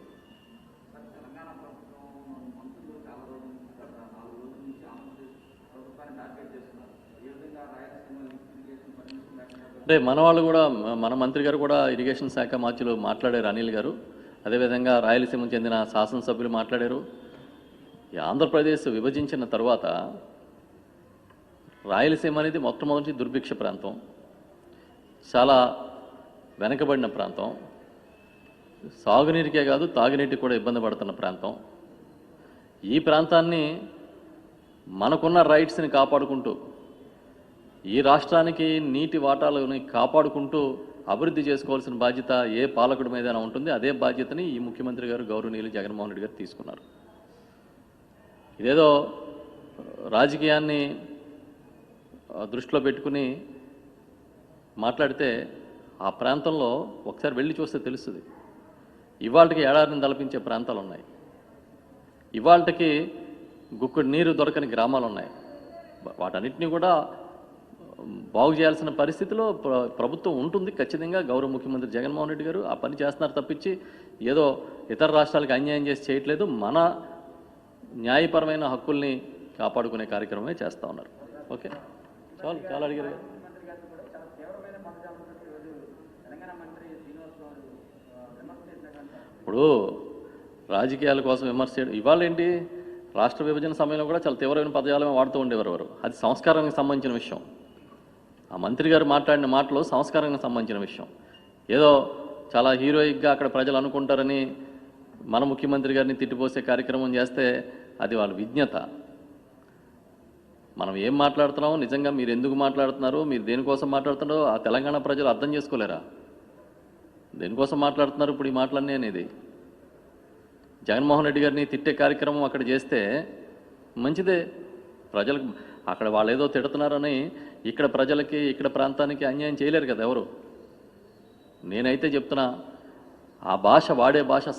అంటే మన వాళ్ళు కూడా, మన మంత్రి గారు కూడా, ఇరిగేషన్ శాఖ మంత్రులు మాట్లాడారు, అనిల్ గారు. అదేవిధంగా రాయలసీమకు చెందిన శాసనసభ్యులు మాట్లాడారు. ఈ ఆంధ్రప్రదేశ్ విభజించిన తర్వాత రాయలసీమ అనేది మొట్టమొదటి దుర్భిక్ష ప్రాంతం, చాలా వెనకబడిన ప్రాంతం, సాగునీటికే కాదు తాగునీటికి కూడా ఇబ్బంది పడుతున్న ప్రాంతం. ఈ ప్రాంతాన్ని మనకున్న రైట్స్ని కాపాడుకుంటూ, ఈ రాష్ట్రానికి నీటి వాటాలను కాపాడుకుంటూ అభివృద్ధి చేసుకోవాల్సిన బాధ్యత ఏ పాలకుడి మీదైనా ఉంటుంది. అదే బాధ్యతని ఈ ముఖ్యమంత్రి గారు గౌరవనీయులు జగన్మోహన్ రెడ్డి గారు తీసుకున్నారు. ఇదేదో రాజకీయాన్ని దృష్టిలో పెట్టుకుని మాట్లాడితే ఆ ప్రాంతంలో ఒకసారి వెళ్ళి చూస్తే తెలుస్తుంది. ఇవాళకి ఏడాదిని తలపించే ప్రాంతాలు ఉన్నాయి, ఇవాళకి గుక్కడి నీరు దొరకని గ్రామాలు ఉన్నాయి. వాటన్నిటినీ కూడా బాగు చేయాల్సిన పరిస్థితిలో ప్రభుత్వం ఉంటుంది. ఖచ్చితంగా గౌరవ ముఖ్యమంత్రి జగన్మోహన్ రెడ్డి గారు ఆ పని చేస్తున్నారు తప్పించి ఏదో ఇతర రాష్ట్రాలకు అన్యాయం చేసి చేయట్లేదు. మన న్యాయపరమైన హక్కుల్ని కాపాడుకునే కార్యక్రమమే చేస్తూ ఉన్నారు. ఓకే, చాలా అడిగారు. ఇప్పుడు రాజకీయాల కోసం విమర్శ చేయడం, ఇవాళ ఏంటి, రాష్ట్ర విభజన సమయంలో కూడా చాలా తీవ్రమైన పదజాలమే వాడుతూ ఉండేవారు వారు. అది సంస్కారానికి సంబంధించిన విషయం. ఆ మంత్రి గారు మాట్లాడిన మాటలు సంస్కారానికి సంబంధించిన విషయం. ఏదో చాలా హీరోయిక్గా అక్కడ ప్రజలు అనుకుంటారని మన ముఖ్యమంత్రి గారిని తిట్టిపోసే కార్యక్రమం చేస్తే అది వాళ్ళ విజ్ఞత. మనం ఏం మాట్లాడుతున్నామో, నిజంగా మీరు ఎందుకు మాట్లాడుతున్నారో, మీరు దేనికోసం మాట్లాడుతున్నారో ఆ తెలంగాణ ప్రజలు అర్థం చేసుకోలేరా? దేనికోసం మాట్లాడుతున్నారు ఇప్పుడు ఈ మాటలన్నీ అనేది? జగన్మోహన్ రెడ్డి గారిని తిట్టే కార్యక్రమం అక్కడ చేస్తే మంచిదే. ప్రజలకు అక్కడ వాళ్ళు ఏదో తిడుతున్నారని ఇక్కడ ప్రజలకి, ఇక్కడ ప్రాంతానికి అన్యాయం చేయలేరు కదా ఎవరు. నేనైతే చెప్తున్నా, ఆ భాష వాడే భాష